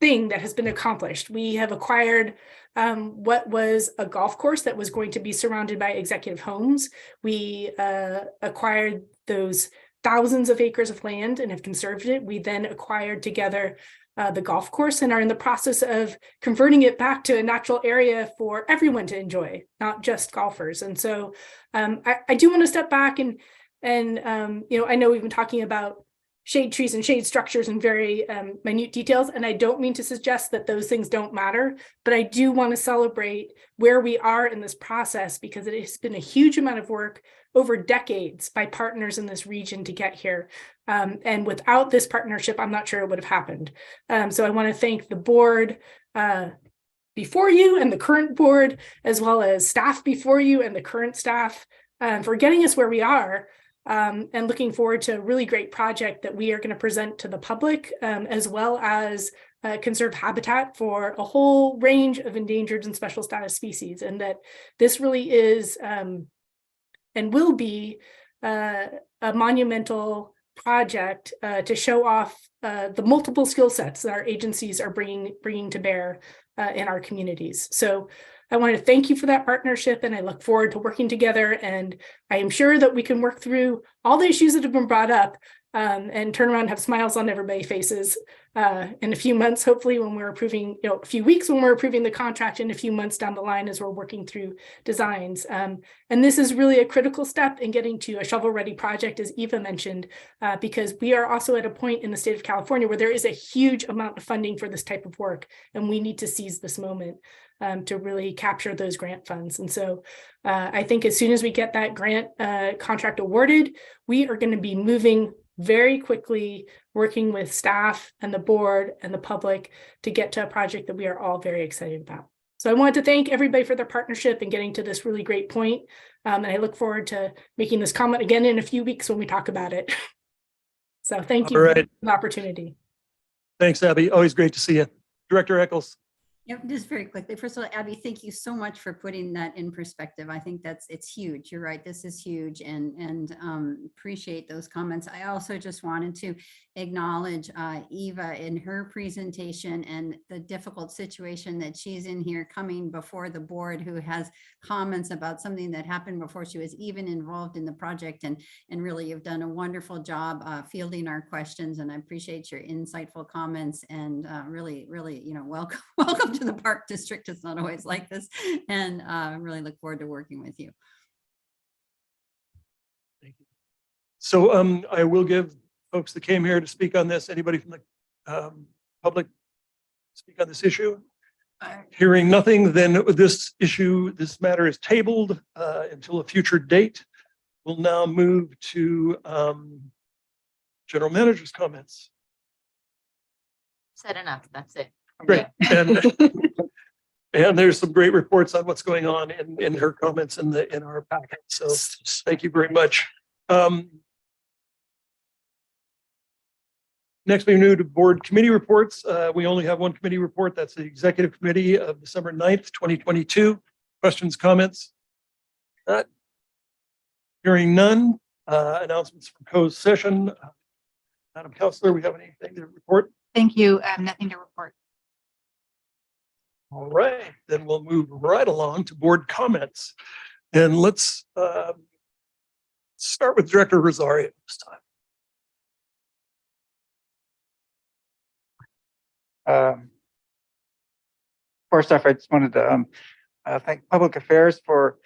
thing that has been accomplished. We have acquired what was a golf course that was going to be surrounded by executive homes. We acquired those thousands of acres of land and have conserved it. We then acquired together the golf course and are in the process of converting it back to a natural area for everyone to enjoy, not just golfers. And so I do want to step back and I know we've been talking about shade trees and shade structures and very minute details. And I don't mean to suggest that those things don't matter, but I do want to celebrate where we are in this process, because it has been a huge amount of work over decades by partners in this region to get here. And without this partnership, I'm not sure it would have happened. So I want to thank the board before you and the current board, as well as staff before you and the current staff for getting us where we are. And looking forward to a really great project that we are going to present to the public, as well as conserve habitat for a whole range of endangered and special status species, and that this really is and will be a monumental project to show off the multiple skill sets that our agencies are bringing to bear in our communities. So I want to thank you for that partnership, and I look forward to working together. And I am sure that we can work through all the issues that have been brought up and turn around and have smiles on everybody's faces in a few months, hopefully when we're approving, a few weeks when we're approving the contract, and a few months down the line as we're working through designs. And this is really a critical step in getting to a shovel-ready project, as Eva mentioned, because we are also at a point in the state of California where there is a huge amount of funding for this type of work, and we need to seize this moment to really capture those grant funds. And so I think as soon as we get that grant contract awarded, we are going to be moving very quickly, working with staff and the board and the public to get to a project that we are all very excited about. So I wanted to thank everybody for their partnership in getting to this really great point. And I look forward to making this comment again in a few weeks when we talk about it. So thank you All for right. the opportunity. Thanks, Abby. Always great to see you. Director Eccles. Yep, just very quickly. First of all, Abby, thank you so much for putting that in perspective. I think it's huge. You're right. This is huge, and appreciate those comments. I also just wanted to acknowledge Eva in her presentation and the difficult situation that she's in here, coming before the board, who has comments about something that happened before she was even involved in the project. And really, you've done a wonderful job fielding our questions, and I appreciate your insightful comments, and really, welcome to the Park District. It's not always like this, and really look forward to working with you. Thank you. So I will give folks that came here to speak on this, anybody from the public speak on this issue? Hearing nothing, then this matter is tabled until a future date. We'll now move to general manager's comments. Said enough. That's it. Great. And there's some great reports on what's going on in her comments in our packet. So thank you very much. Next, we move to board committee reports. We only have one committee report. That's the executive committee of December 9th, 2022. Questions, comments? Hearing none. Announcements from closed session. Madam Counselor, we have anything to report? Thank you. Nothing to report. All right, then we'll move right along to board comments. And let's start with Director Rosario this time. First off, I just wanted to thank Public Affairs for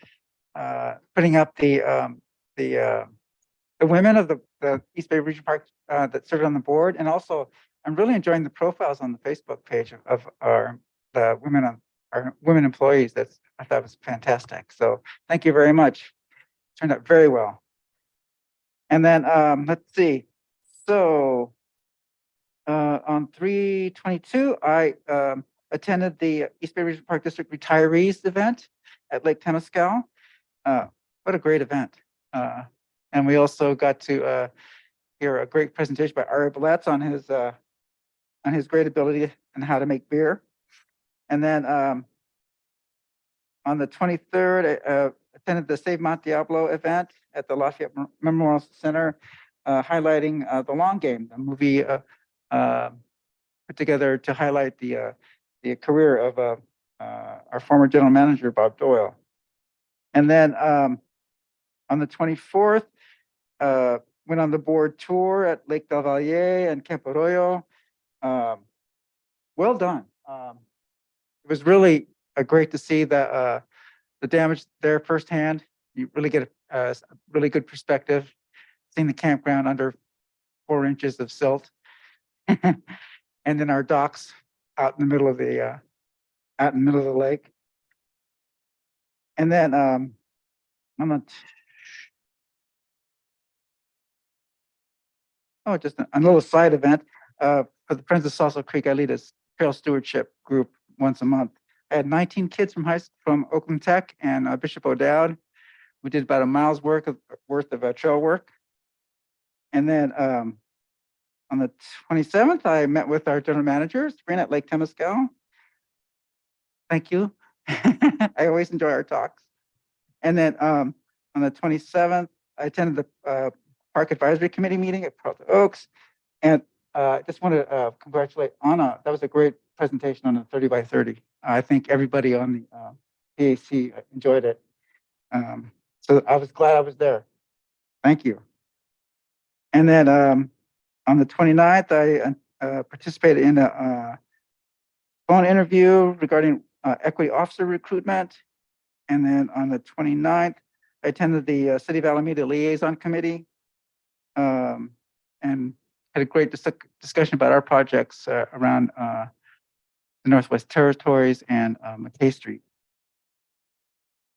putting up the women of the East Bay Regional Park that served on the board. And also, I'm really enjoying the profiles on the Facebook page of our women employees. I thought was fantastic. So thank you very much. Turned out very well. And then let's see. So on 3/22, I attended the East Bay Regional Park District Retirees event at Lake Temescal. What a great event. And we also got to hear a great presentation by Ari Balletz on his great ability and how to make beer. And then on the 23rd, I attended the Save Mount Diablo event at the Lafayette Memorial Center, highlighting The Long Game, the movie put together to highlight the career of our former general manager, Bob Doyle. And then on the 24th, went on the board tour at Lake Del Valle and Campo Arroyo. Well done. It was really great to see the damage there firsthand. You really get a really good perspective, seeing the campground under 4 inches of silt, and then our docks out in the middle of the lake. And then on just a little side event for the Friends of Salsa Creek. I lead a trail stewardship group once a month. I had 19 kids from Oakland Tech and Bishop O'Dowd. We did about a mile's worth of trail work. And then On the 27th, I met with our general manager, Sabrina at Lake Temescal. Thank you. I always enjoy our talks. And then on the 27th, I attended the Park Advisory Committee meeting at Carlton Oaks. And I just want to congratulate Anna. That was a great presentation on the 30 by 30. I think everybody on the PAC enjoyed it. So I was glad I was there. Thank you. And then on the 29th, I participated in a phone interview regarding equity officer recruitment. And then on the 29th, I attended the City of Alameda Liaison Committee and had a great discussion about our projects around the Northwest Territories and McKay Street.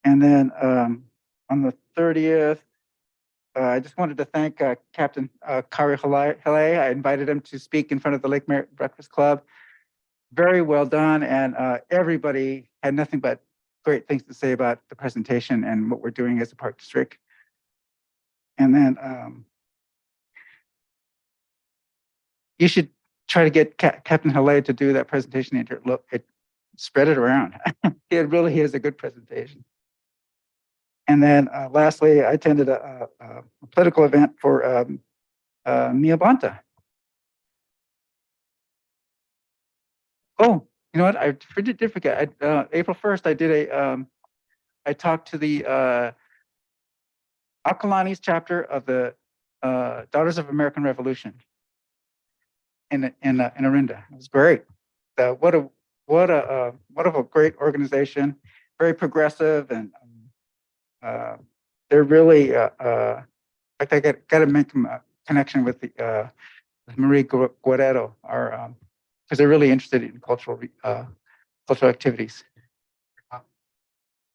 And then on the 30th, I just wanted to thank Captain Kari Halei. I invited him to speak in front of the Lake Merritt Breakfast Club. Very well done, and everybody had nothing but great things to say about the presentation and what we're doing as a park district. And then you should try to get Captain Halei to do that presentation and spread it around. It really is a good presentation. And then lastly, I attended a political event for Mia Bonta. Oh, you know what? I did forget. April 1st, I talked to the Alkalani's chapter of the Daughters of American Revolution in Orinda. It was great. What a great organization. Very progressive, and they're really. In fact, I got to make a connection with the Marie Guerrero, our because they're really interested in cultural activities.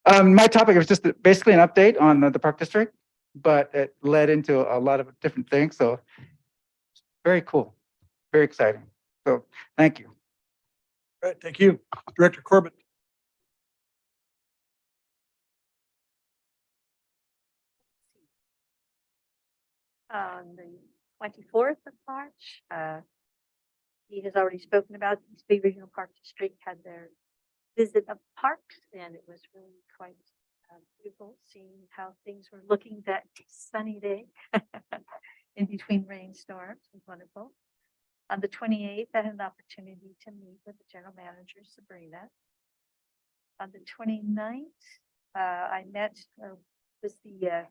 My topic was just basically an update on the park district, but it led into a lot of different things. So very cool, very exciting. So thank you. All right, thank you. Director Corbett. On the 24th of March, he has already spoken about the East Bay Regional Park District had their visit of parks, and it was really quite beautiful seeing how things were looking that sunny day in between rainstorms. It was wonderful. On the 28th, I had an opportunity to meet with the general manager, Sabrina. On the 29th, I met with the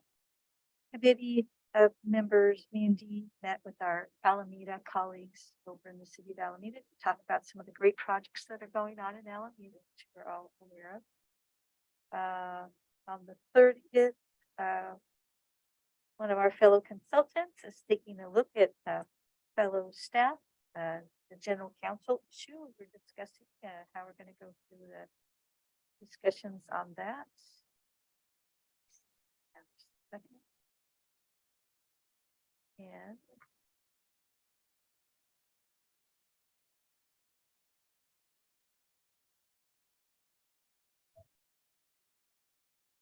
committee of members. Me and Dee met with our Alameda colleagues over in the city of Alameda to talk about some of the great projects that are going on in Alameda, which we're all aware of. On the 30th, one of our fellow consultants is taking a look at fellow staff, the general counsel issue. We're discussing how we're going to go through the discussions on that. And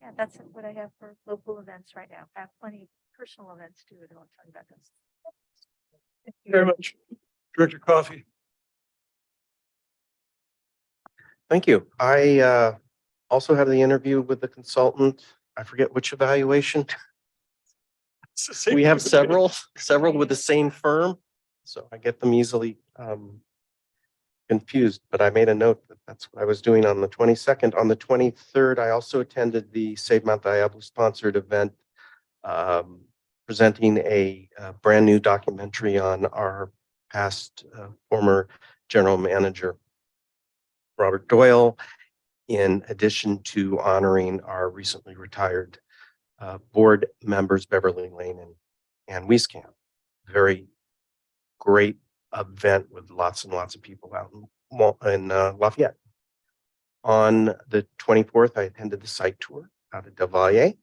yeah, that's what I have for local events right now. I have plenty of personal events too. I don't want to talk about those. Thank you very much. Director Coffey. Thank you. I also had the interview with the consultant. I forget which evaluation. We have several with the same firm, so I get them easily confused, but I made a note that that's what I was doing on the 22nd. On the 23rd, I also attended the Save Mount Diablo sponsored event, presenting a brand new documentary on our past former general manager, Robert Doyle, in addition to honoring our recently retired board members, Beverly Lane and Wieskamp. Very great event with lots and lots of people out in Lafayette. On the 24th, I attended the site tour out of Del Valle.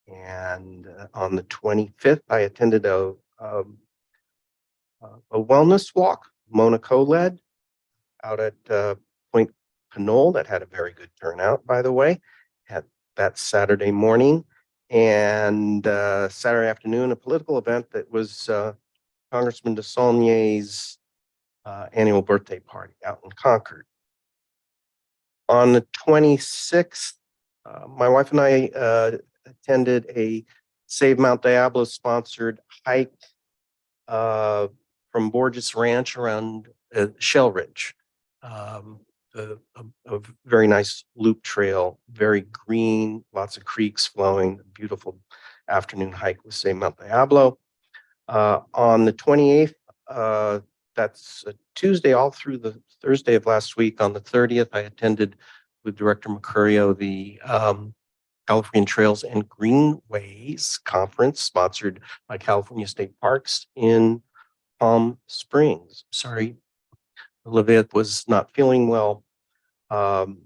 And on the 25th, I attended a wellness walk, Mona Co-led, out at Point Pinole. That had a very good turnout, by the way, at that Saturday morning. And Saturday afternoon, a political event that was Congressman DeSaulnier's annual birthday party out in Concord. On the 26th, my wife and I attended a Save Mount Diablo sponsored hike from Borges Ranch around Shell Ridge. A very nice loop trail, very green, lots of creeks flowing, beautiful afternoon hike with Save Mount Diablo. On the 28th, that's a Tuesday all through the Thursday of last week. On the 30th, I attended with Director Mercurio the California Trails and Greenways Conference sponsored by California State Parks in Palm Springs. Sorry, Olivia was not feeling well. Palm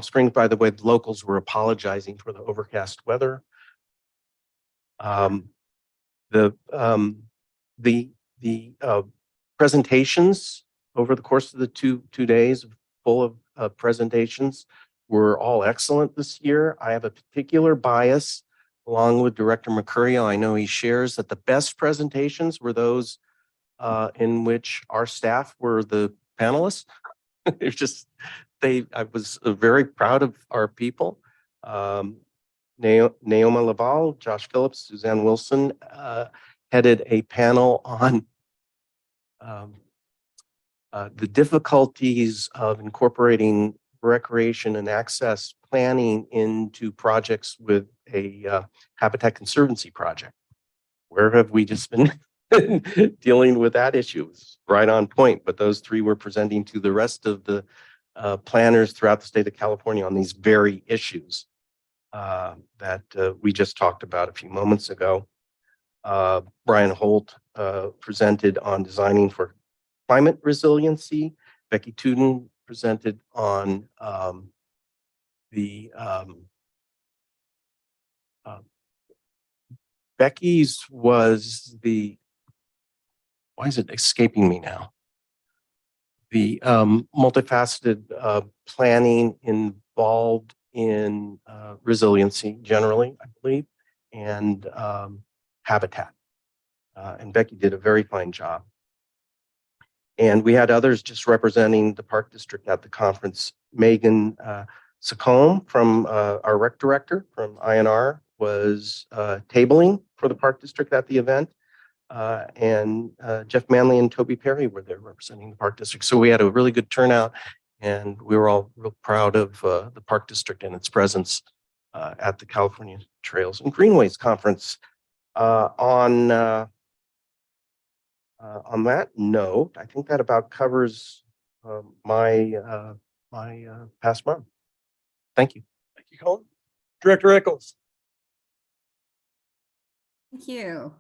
Springs, by the way, the locals were apologizing for the overcast weather. The presentations over the course of the two days, full of presentations, were all excellent this year. I have a particular bias, along with Director Mercurio. I know he shares that the best presentations were those in which our staff were the panelists. It's just I was very proud of our people. Naoma Laval, Josh Phillips, Suzanne Wilson headed a panel on the difficulties of incorporating recreation and access planning into projects with a habitat conservancy project. Where have we just been dealing with that issue? It's right on point, but those three were presenting to the rest of the planners throughout the state of California on these very issues that we just talked about a few moments ago. Brian Holt presented on designing for climate resiliency. Becky Tuden presented on Becky's was why is it escaping me now? The multifaceted planning involved in resiliency generally, I believe, and habitat. And Becky did a very fine job. And we had others just representing the Park District at the conference. Megan Sacombe from our rec director from INR was tabling for the Park District at the event. And Jeff Manley and Toby Perry were there representing the Park District. So we had a really good turnout, and we were all real proud of the Park District and its presence at the California Trails and Greenways Conference. On that note, I think that about covers my past month. Thank you. Thank you, Colin. Director Eccles. Thank you.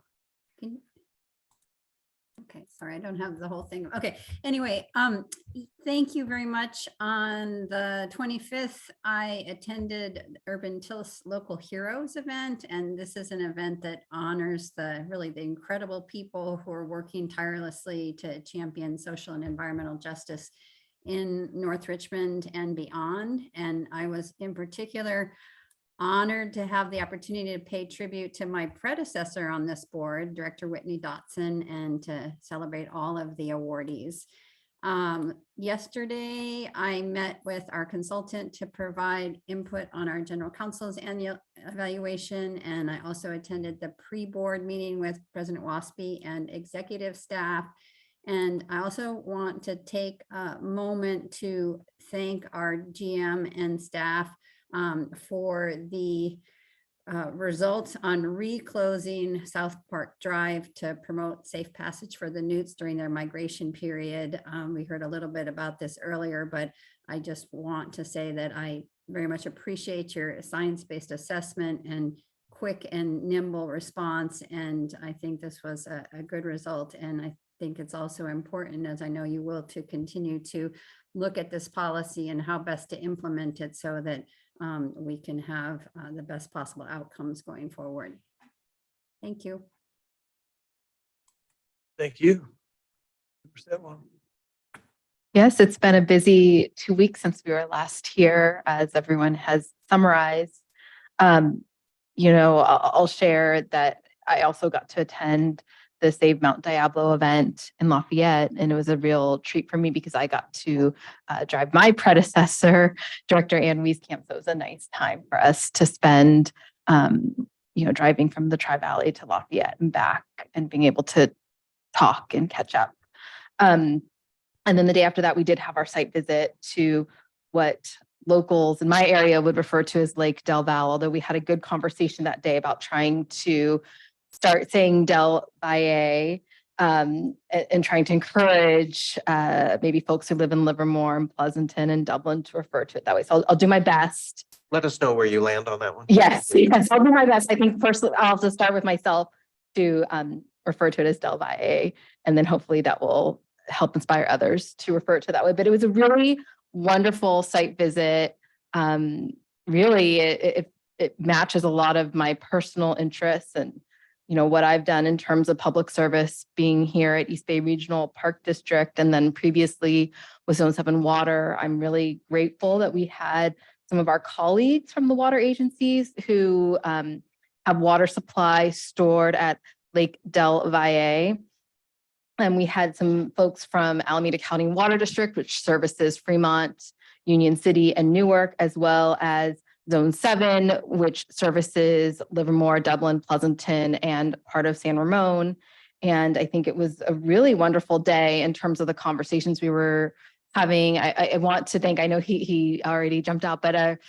Okay, sorry, I don't have the whole thing. Okay, anyway, thank you very much. On the 25th, I attended Urban Tillis Local Heroes event, and this is an event that honors the incredible people who are working tirelessly to champion social and environmental justice in North Richmond and beyond. And I was in particular honored to have the opportunity to pay tribute to my predecessor on this board, Director Whitney Dotson, and to celebrate all of the awardees. Yesterday, I met with our consultant to provide input on our general counsel's annual evaluation, and I also attended the pre-board meeting with President Waspy and executive staff. And I also want to take a moment to thank our GM and staff for the results on reclosing South Park Drive to promote safe passage for the newts during their migration period. We heard a little bit about this earlier, but I just want to say that I very much appreciate your science-based assessment and quick and nimble response. And I think this was a good result. And I think it's also important, as I know you will, to continue to look at this policy and how best to implement it so that we can have the best possible outcomes going forward. Thank you. Thank you. Yes, it's been a busy 2 weeks since we were last here, as everyone has summarized. I'll share that I also got to attend the Save Mount Diablo event in Lafayette. And it was a real treat for me because I got to drive my predecessor, Director Ann Wieskamp. So it was a nice time for us to spend, driving from the Tri-Valley to Lafayette and back and being able to talk and catch up. And then the day after that, we did have our site visit to what locals in my area would refer to as Lake Del Valle, although we had a good conversation that day about trying to start saying Del Valle and trying to encourage maybe folks who live in Livermore and Pleasanton and Dublin to refer to it that way. So I'll do my best. Let us know where you land on that one. Yes, I'll do my best. I think first I'll just start with myself to refer to it as Del Valle, and then hopefully that will help inspire others to refer to it that way. But it was a really wonderful site visit. Really, it matches a lot of my personal interests and what I've done in terms of public service, being here at East Bay Regional Park District, and then previously with Zone 7 Water. I'm really grateful that we had some of our colleagues from the water agencies who have water supply stored at Lake Del Valle. And we had some folks from Alameda County Water District, which services Fremont, Union City, and Newark, as well as Zone 7, which services Livermore, Dublin, Pleasanton, and part of San Ramon. And I think it was a really wonderful day in terms of the conversations we were having. I want to thank, I know he already jumped out, but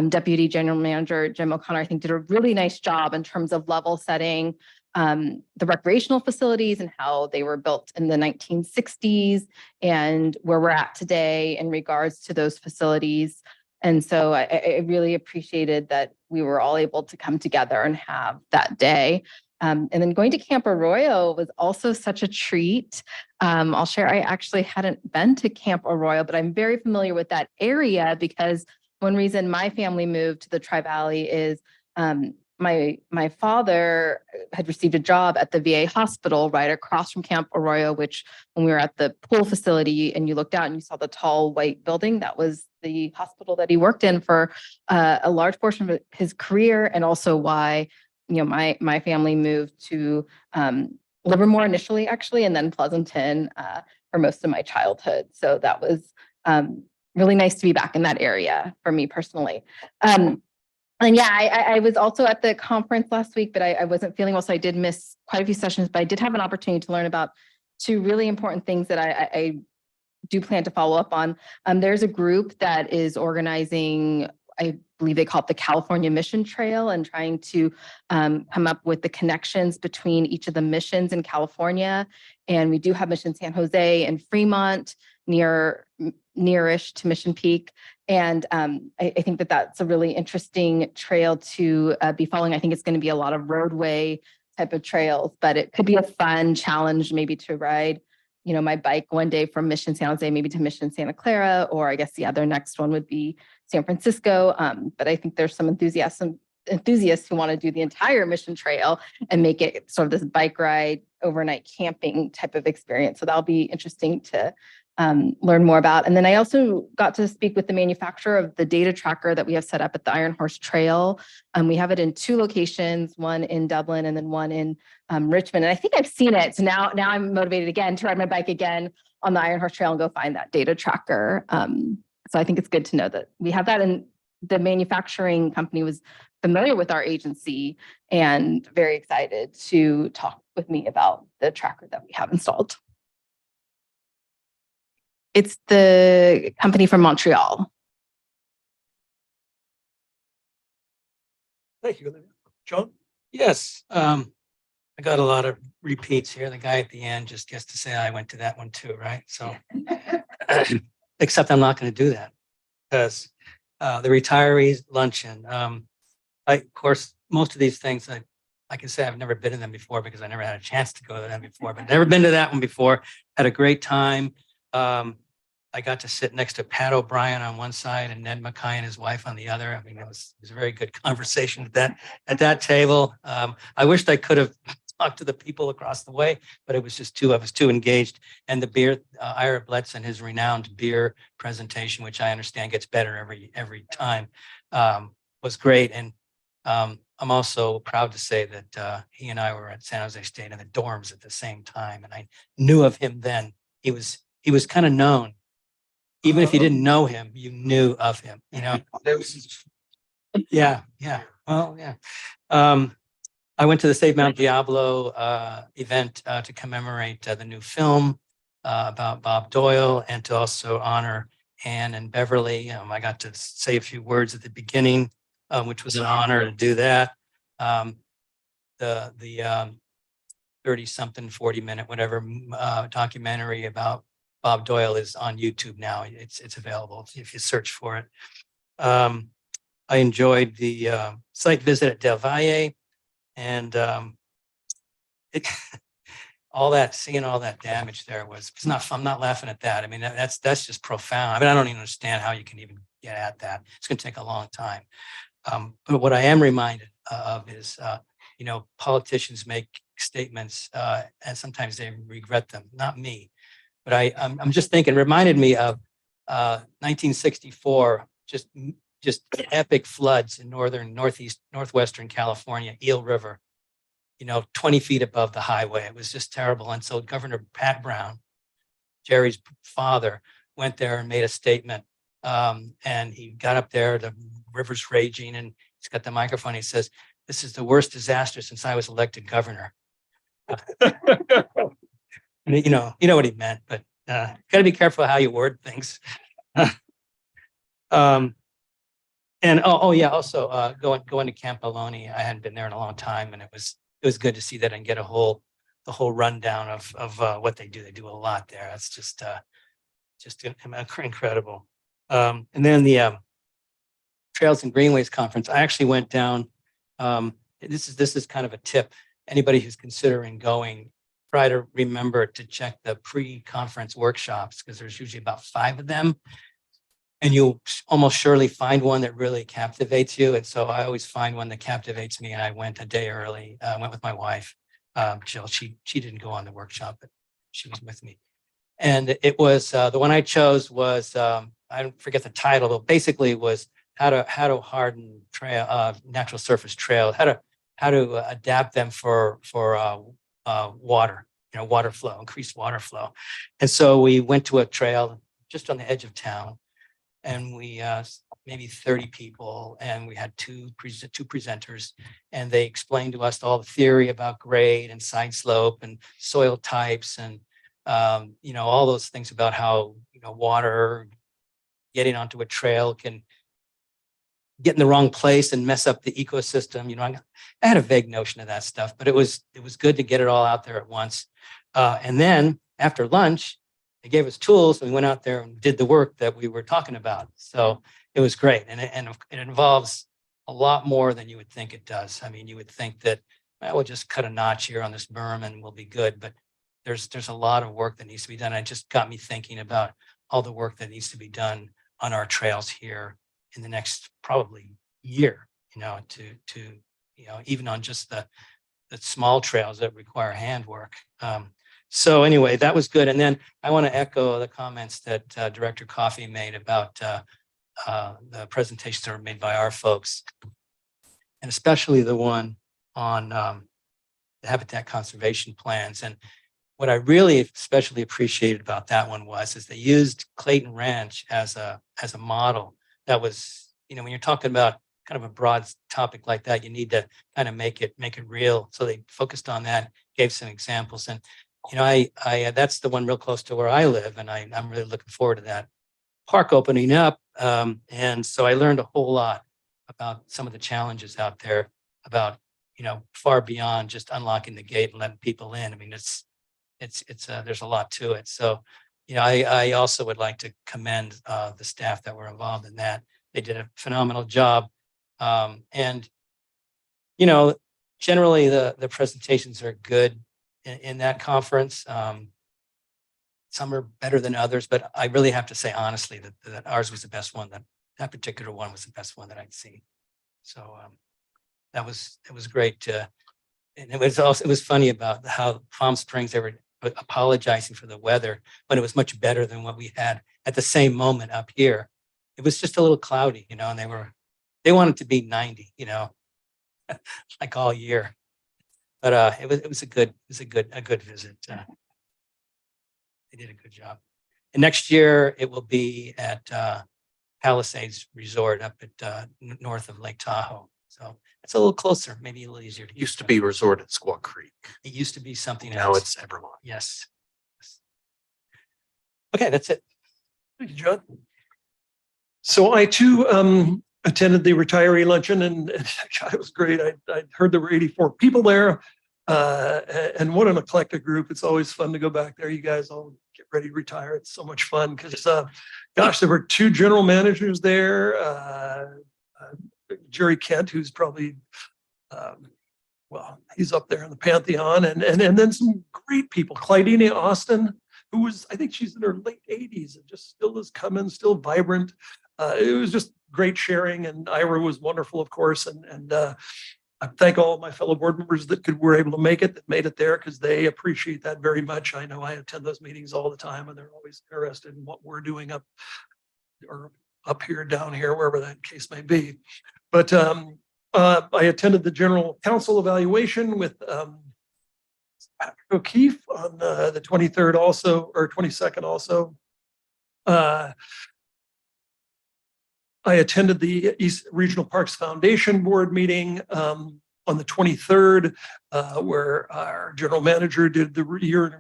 Deputy General Manager Jim O'Connor, I think, did a really nice job in terms of level setting the recreational facilities and how they were built in the 1960s and where we're at today in regards to those facilities. And so I really appreciated that we were all able to come together and have that day. And then going to Camp Arroyo was also such a treat. I'll share, I actually hadn't been to Camp Arroyo, but I'm very familiar with that area because one reason my family moved to the Tri-Valley is my father had received a job at the VA hospital right across from Camp Arroyo, which when we were at the pool facility and you looked out and you saw the tall white building, that was the hospital that he worked in for a large portion of his career, and also why my family moved to Livermore initially, actually, and then Pleasanton for most of my childhood. So that was really nice to be back in that area for me personally. And yeah, I was also at the conference last week, but I wasn't feeling well, so I did miss quite a few sessions, but I did have an opportunity to learn about two really important things that I do plan to follow up on. There's a group that is organizing, I believe they call it the California Mission Trail, and trying to come up with the connections between each of the missions in California. And we do have Mission San Jose and Fremont nearish to Mission Peak. And I think that that's a really interesting trail to be following. I think it's going to be a lot of roadway type of trails, but it could be a fun challenge maybe to ride, my bike one day from Mission San Jose, maybe to Mission Santa Clara, or I guess the other next one would be San Francisco. But I think there's some enthusiasts who want to do the entire Mission Trail and make it sort of this bike ride, overnight camping type of experience. So that'll be interesting to learn more about. And then I also got to speak with the manufacturer of the data tracker that we have set up at the Iron Horse Trail. We have it in 2 locations, one in Dublin and then one in Richmond. And I think I've seen it. So now I'm motivated again to ride my bike again on the Iron Horse Trail and go find that data tracker. So I think it's good to know that we have that. And the manufacturing company was familiar with our agency and very excited to talk with me about the tracker that we have installed. It's the company from Montreal. Thank you, Olivia. John? Yes, I got a lot of repeats here. The guy at the end just gets to say, I went to that one too, right? So, except I'm not going to do that because the retirees luncheon, of course, most of these things, I can say I've never been to them before because I never had a chance to go to them before, but never been to that one before. Had a great time. I got to sit next to Pat O'Brien on one side and Ned Mackay and his wife on the other. I mean, it was a very good conversation at that table. I wished I could have talked to the people across the way, but it was just two of us too engaged. And the beer, Ira Bletson, his renowned beer presentation, which I understand gets better every time, was great. And I'm also proud to say that he and I were at San Jose State in the dorms at the same time, and I knew of him then. He was kind of known. Even if you didn't know him, you knew of him, you know? Yeah, yeah. Well, yeah. I went to the Save Mount Diablo event to commemorate the new film about Bob Doyle and to also honor Anne and Beverly. I got to say a few words at the beginning, which was an honor to do that. The 30-something, 40-minute, whatever documentary about Bob Doyle is on YouTube now. It's available if you search for it. I enjoyed the site visit at Del Valle, and seeing all that damage there it's not fun. I'm not laughing at that. I mean, that's just profound. I mean, I don't even understand how you can even get at that. It's going to take a long time. But what I am reminded of is, politicians make statements and sometimes they regret them. Not me, but I'm just thinking. Reminded me of 1964. Just epic floods in northwestern California, Eel River. 20 feet above the highway. It was just terrible. And so Governor Pat Brown, Jerry's father, went there and made a statement. And he got up there, the river's raging, and he's got the microphone. He says, "This is the worst disaster since I was elected governor." You know what he meant, but got to be careful how you word things. And yeah, also going to Camp Maloney. I hadn't been there in a long time, and it was good to see that and get the whole rundown of what they do. They do a lot there. That's just incredible. And then the Trails and Greenways Conference. I actually went down. This is kind of a tip. Anybody who's considering going, try to remember to check the pre-conference workshops, because there's usually about 5 of them. And you'll almost surely find one that really captivates you. And so I always find one that captivates me. And I went a day early. I went with my wife, Jill. She didn't go on the workshop, but she was with me. And it was the one I chose was I don't forget the title, but basically it was how to harden natural surface trails, how to adapt them for water, water flow, increased water flow. And so we went to a trail just on the edge of town. And we maybe 30 people, and we had two presenters, and they explained to us all the theory about grade and side slope and soil types, and all those things about how water getting onto a trail can get in the wrong place and mess up the ecosystem. I had a vague notion of that stuff, but it was good to get it all out there at once. And then after lunch, they gave us tools, and we went out there and did the work that we were talking about. So it was great. And it involves a lot more than you would think it does. I mean, you would think that, well, we'll just cut a notch here on this berm and we'll be good. But there's a lot of work that needs to be done. It just got me thinking about all the work that needs to be done on our trails here in the next probably year, even on just the small trails that require handwork. So anyway, that was good. And then I want to echo the comments that Director Coffey made about the presentations that were made by our folks, and especially the one on the habitat conservation plans. And what I really especially appreciated about that one is they used Clayton Ranch as a model. That was, when you're talking about kind of a broad topic like that, you need to kind of make it real. So they focused on that, gave some examples, and I that's the one real close to where I live, and I'm really looking forward to that park opening up. And so I learned a whole lot about some of the challenges out there, about far beyond just unlocking the gate and letting people in. I mean, it's there's a lot to it. So I also would like to commend the staff that were involved in that. They did a phenomenal job, and generally the presentations are good in that conference. Some are better than others, but I really have to say honestly that ours was the best one. That particular one was the best one that I'd seen. So it was great. And it was funny about how Palm Springs, they were apologizing for the weather when it was much better than what we had at the same moment up here. It was just a little cloudy, and they wanted to be 90, like all year. But it was a good visit. They did a good job. And next year it will be at Palisades Resort up at north of Lake Tahoe. So it's a little closer, maybe a little easier to. Used to be resort at Squaw Creek. It used to be something Now else. it's Everlawn. Yes. Okay, that's it. Thank you, John. So I too attended the retiree luncheon and God, it was great. I heard there were 84 people there. And what an eclectic group. It's always fun to go back there. You guys all get ready to retire. It's so much fun because gosh, there were 2 general managers there. Jerry Kent, who's probably well, he's up there in the Pantheon, and then some great people. Clydenia Austin, who was, I think she's in her late 80s and just still is coming, still vibrant. It was just great sharing, and Ira was wonderful, of course, and I thank all of my fellow board members that were able to make it, that made it there, because they appreciate that very much. I know I attend those meetings all the time, and they're always interested in what we're doing up here, down here, wherever that case may be. But I attended the general council evaluation with Patrick O'Keefe on the 23rd also, or 22nd also. I attended the East Regional Parks Foundation board meeting on the 23rd, where our general manager did the year in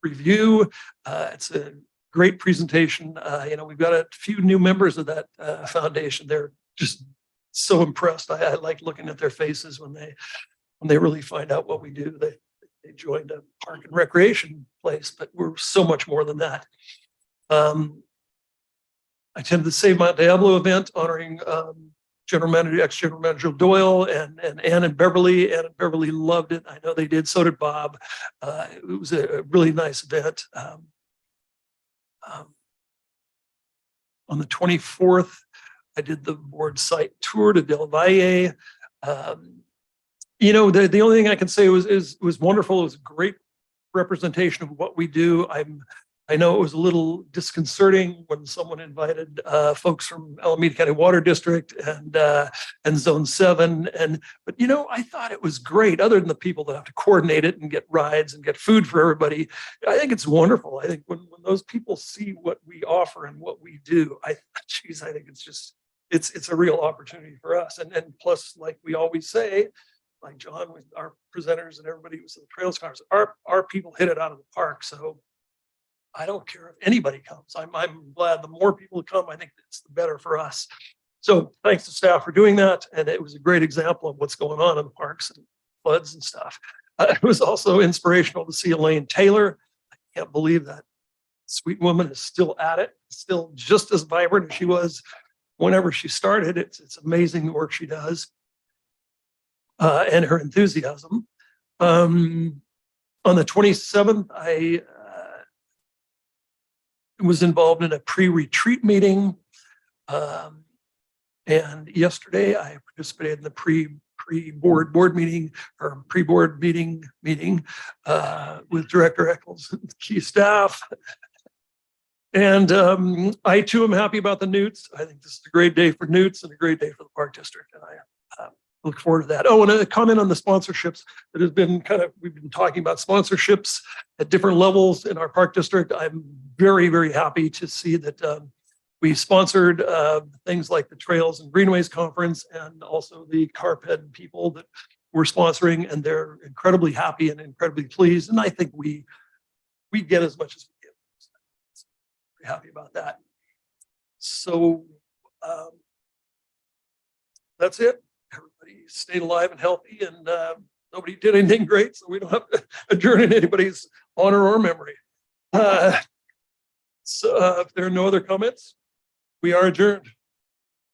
review. It's a great presentation. You know, we've got a few new members of that foundation. They're just so impressed. I like looking at their faces when they really find out what we do. They joined a park and recreation place, but we're so much more than that. I attended the Save Mount Diablo event honoring ex-general manager Doyle and Ann and Beverly. Ann and Beverly loved it. I know they did. So did Bob. It was a really nice event. On the 24th, I did the board site tour to Del Valle. You know, the only thing I can say was wonderful. It was a great representation of what we do. I know it was a little disconcerting when someone invited folks from Alameda County Water District and Zone 7. But you know, I thought it was great, other than the people that have to coordinate it and get rides and get food for everybody. I think it's wonderful. I think when those people see what we offer and what we do, I think it's a real opportunity for us. And plus, like we always say, like John, with our presenters and everybody who was in the Trails Conference, our people hit it out of the park. So I don't care if anybody comes. I'm glad the more people come, I think it's the better for us. So thanks to staff for doing that. And it was a great example of what's going on in the parks and floods and stuff. It was also inspirational to see Elaine Taylor. I can't believe that sweet woman is still at it, still just as vibrant as she was whenever she started. It's amazing the work she does and her enthusiasm. On the 27th, I was involved in a pre-retreat meeting. And yesterday I participated in the pre-board meeting with Director Eccles and key staff. And I too am happy about the newts. I think this is a great day for newts and a great day for the Park District. And I look forward to that. Oh, and a comment on the sponsorships that has been we've been talking about sponsorships at different levels in our Park District. I'm very, very happy to see that we sponsored things like the Trails and Greenways Conference and also the CARPED people that we're sponsoring, and they're incredibly happy and incredibly pleased. And I think we get as much as we give. So very happy about that. So that's it. Everybody stayed alive and healthy, and nobody did anything great, so we don't have to adjourn in anybody's honor or memory. So if there are no other comments, we are adjourned.